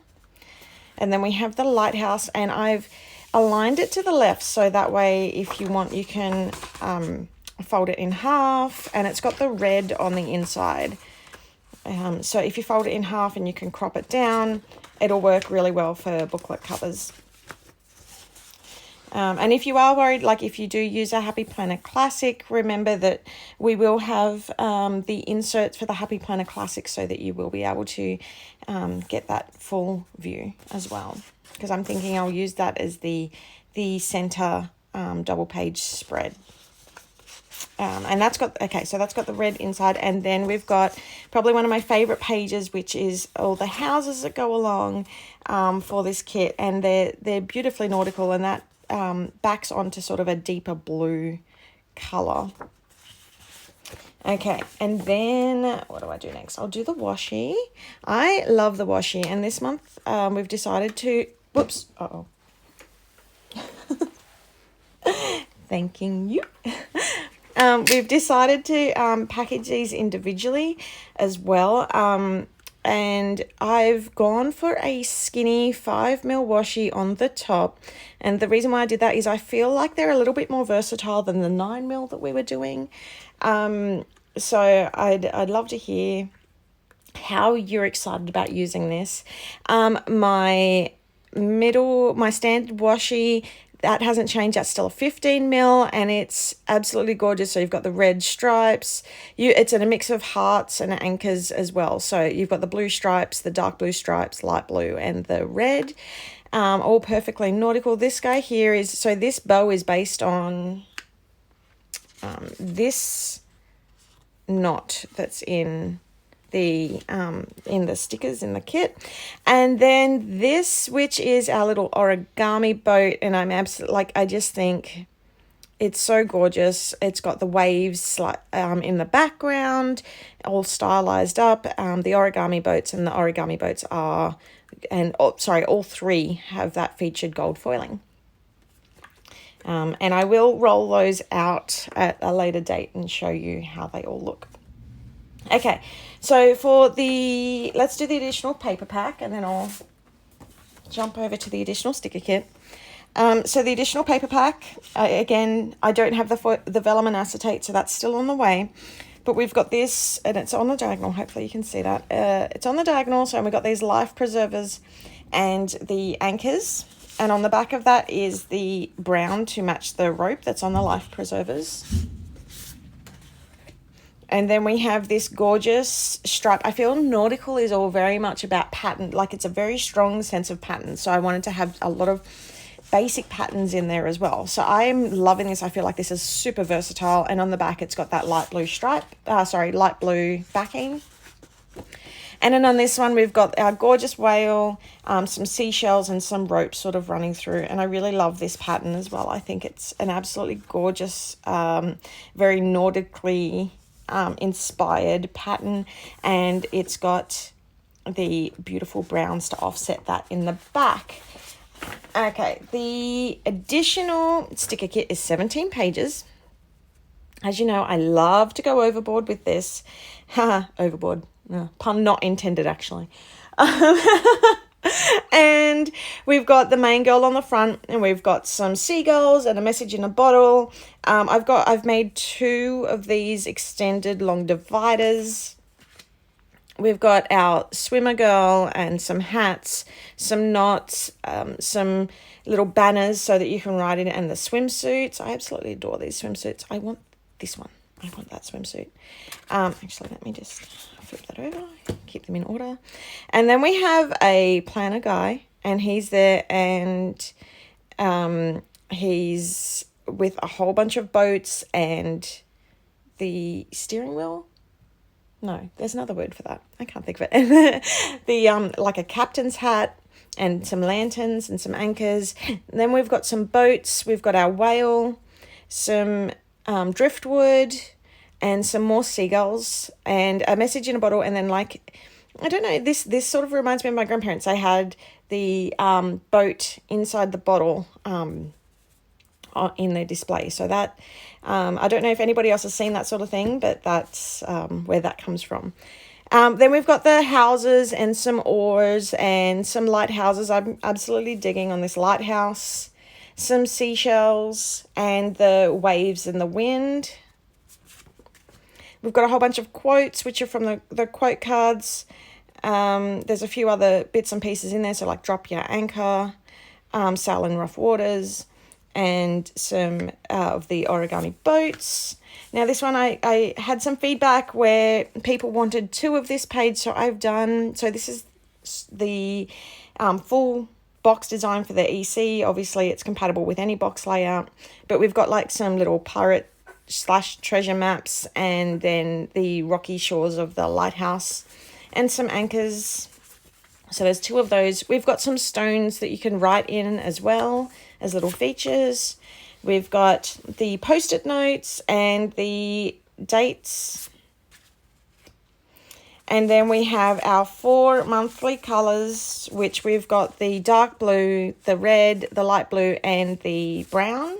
And then we have the lighthouse, and I've aligned it to the left, so that way if you want, you can fold it in half, and it's got the red on the inside. So if you fold it in half and you can crop it down, it'll work really well for booklet covers. And if you are worried, like if you do use a Happy Planner Classic, remember that we will have the inserts for the Happy Planner Classic so that you will be able to get that full view as well. Because I'm thinking I'll use that as the center double page spread. And that's got, okay, so that's got the red inside, and then we've got probably one of my favorite pages, which is all the houses that go along for this kit, and they're beautifully nautical, and that backs onto sort of a deeper blue color. Okay, and then what do I do next? I'll do the washi. I love the washi, and this month we've decided to Whoops. Uh-oh. Thanking you. We've decided to package these individually as well. And I've gone for a skinny 5mm washi on the top. And the reason why I did that is I feel like they're a little bit more versatile than the 9mm that we were doing. So I'd love to hear how you're excited about using this. My standard washi, that hasn't changed. That's still a 15mm, and it's absolutely gorgeous. So you've got the red stripes. It's in a mix of hearts and anchors as well. So you've got the blue stripes, the dark blue stripes, light blue, and the red, all perfectly nautical. This guy here is, so this bow is based on this knot that's in the stickers in the kit. And then this, which is our little origami boat, and I'm absolutely, like, I just think it's so gorgeous. It's got the waves in the background, all stylized up. The origami boats and the origami boats are, all three have that featured gold foiling. And I will roll those out at a later date and show you how they all look. Okay, so let's do the additional paper pack, and then I'll jump over to the additional sticker kit. So the additional paper pack, again, I don't have the vellum and acetate, so that's still on the way. But we've got this, and it's on the diagonal. Hopefully you can see that. It's on the diagonal, so we've got these life preservers and the anchors. And on the back of that is the brown to match the rope that's on the life preservers. And then we have this gorgeous stripe. I feel nautical is all very much about pattern. Like, it's a very strong sense of pattern. So I wanted to have a lot of basic patterns in there as well. So I'm loving this. I feel like this is super versatile. And on the back, it's got that light blue light blue backing. And then on this one, we've got our gorgeous whale, some seashells and some rope sort of running through. And I really love this pattern as well. I think it's an absolutely gorgeous, very nautically inspired pattern, and it's got the beautiful browns to offset that in the back. Okay, the additional sticker kit is 17 pages. As you know, I love to go overboard with this. Overboard. No, pun not intended, actually. And we've got the main girl on the front, and we've got some seagulls and a message in a bottle. I've made 2 of these extended long dividers. We've got our swimmer girl and some hats, some knots, some little banners so that you can write in it, and the swimsuits. I absolutely adore these swimsuits. I want this one. I want that swimsuit. Actually, let me just flip that over, keep them in order. And then we have a planner guy, and he's there, and he's with a whole bunch of boats and the steering wheel. No, there's another word for that. I can't think of it. Like a captain's hat and some lanterns and some anchors. And then we've got some boats. We've got our whale, some driftwood, and some more seagulls, and a message in a bottle. And then, like, I don't know, this sort of reminds me of my grandparents. They had the boat inside the bottle in their display. So that, I don't know if anybody else has seen that sort of thing, but that's where that comes from. Then we've got the houses and some oars and some lighthouses. I'm absolutely digging on this lighthouse. Some seashells and the waves and the wind. We've got a whole bunch of quotes, which are from the quote cards. There's a few other bits and pieces in there, so like drop your anchor, sail in rough waters, and some of the origami boats. Now this one, I had some feedback where people wanted 2 of this page, so this is the full box design for the EC. Obviously it's compatible with any box layout, but we've got like some little pirate / treasure maps, and then the rocky shores of the lighthouse and some anchors. So there's 2 of those. We've got some stones that you can write in as well as little features. We've got the post-it notes and the dates. And then we have our 4 monthly colours, which we've got the dark blue, the red, the light blue, and the brown.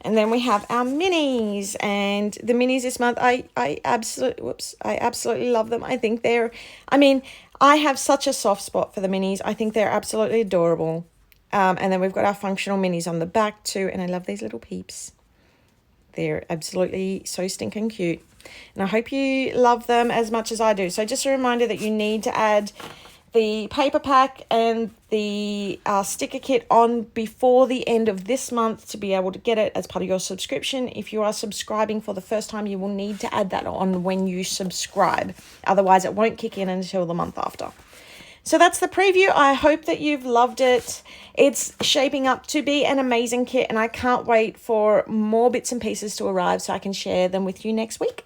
And then we have our minis, and the minis this month, I absolutely love them. I think I have such a soft spot for the minis. I think they're absolutely adorable. And then we've got our functional minis on the back too, and I love these little peeps. They're absolutely so stinking cute. And I hope you love them as much as I do. So just a reminder that you need to add the paper pack and the sticker kit on before the end of this month to be able to get it as part of your subscription. If you are subscribing for the first time, you will need to add that on when you subscribe. Otherwise, it won't kick in until the month after. So that's the preview. I hope that you've loved it. It's shaping up to be an amazing kit, and I can't wait for more bits and pieces to arrive so I can share them with you next week.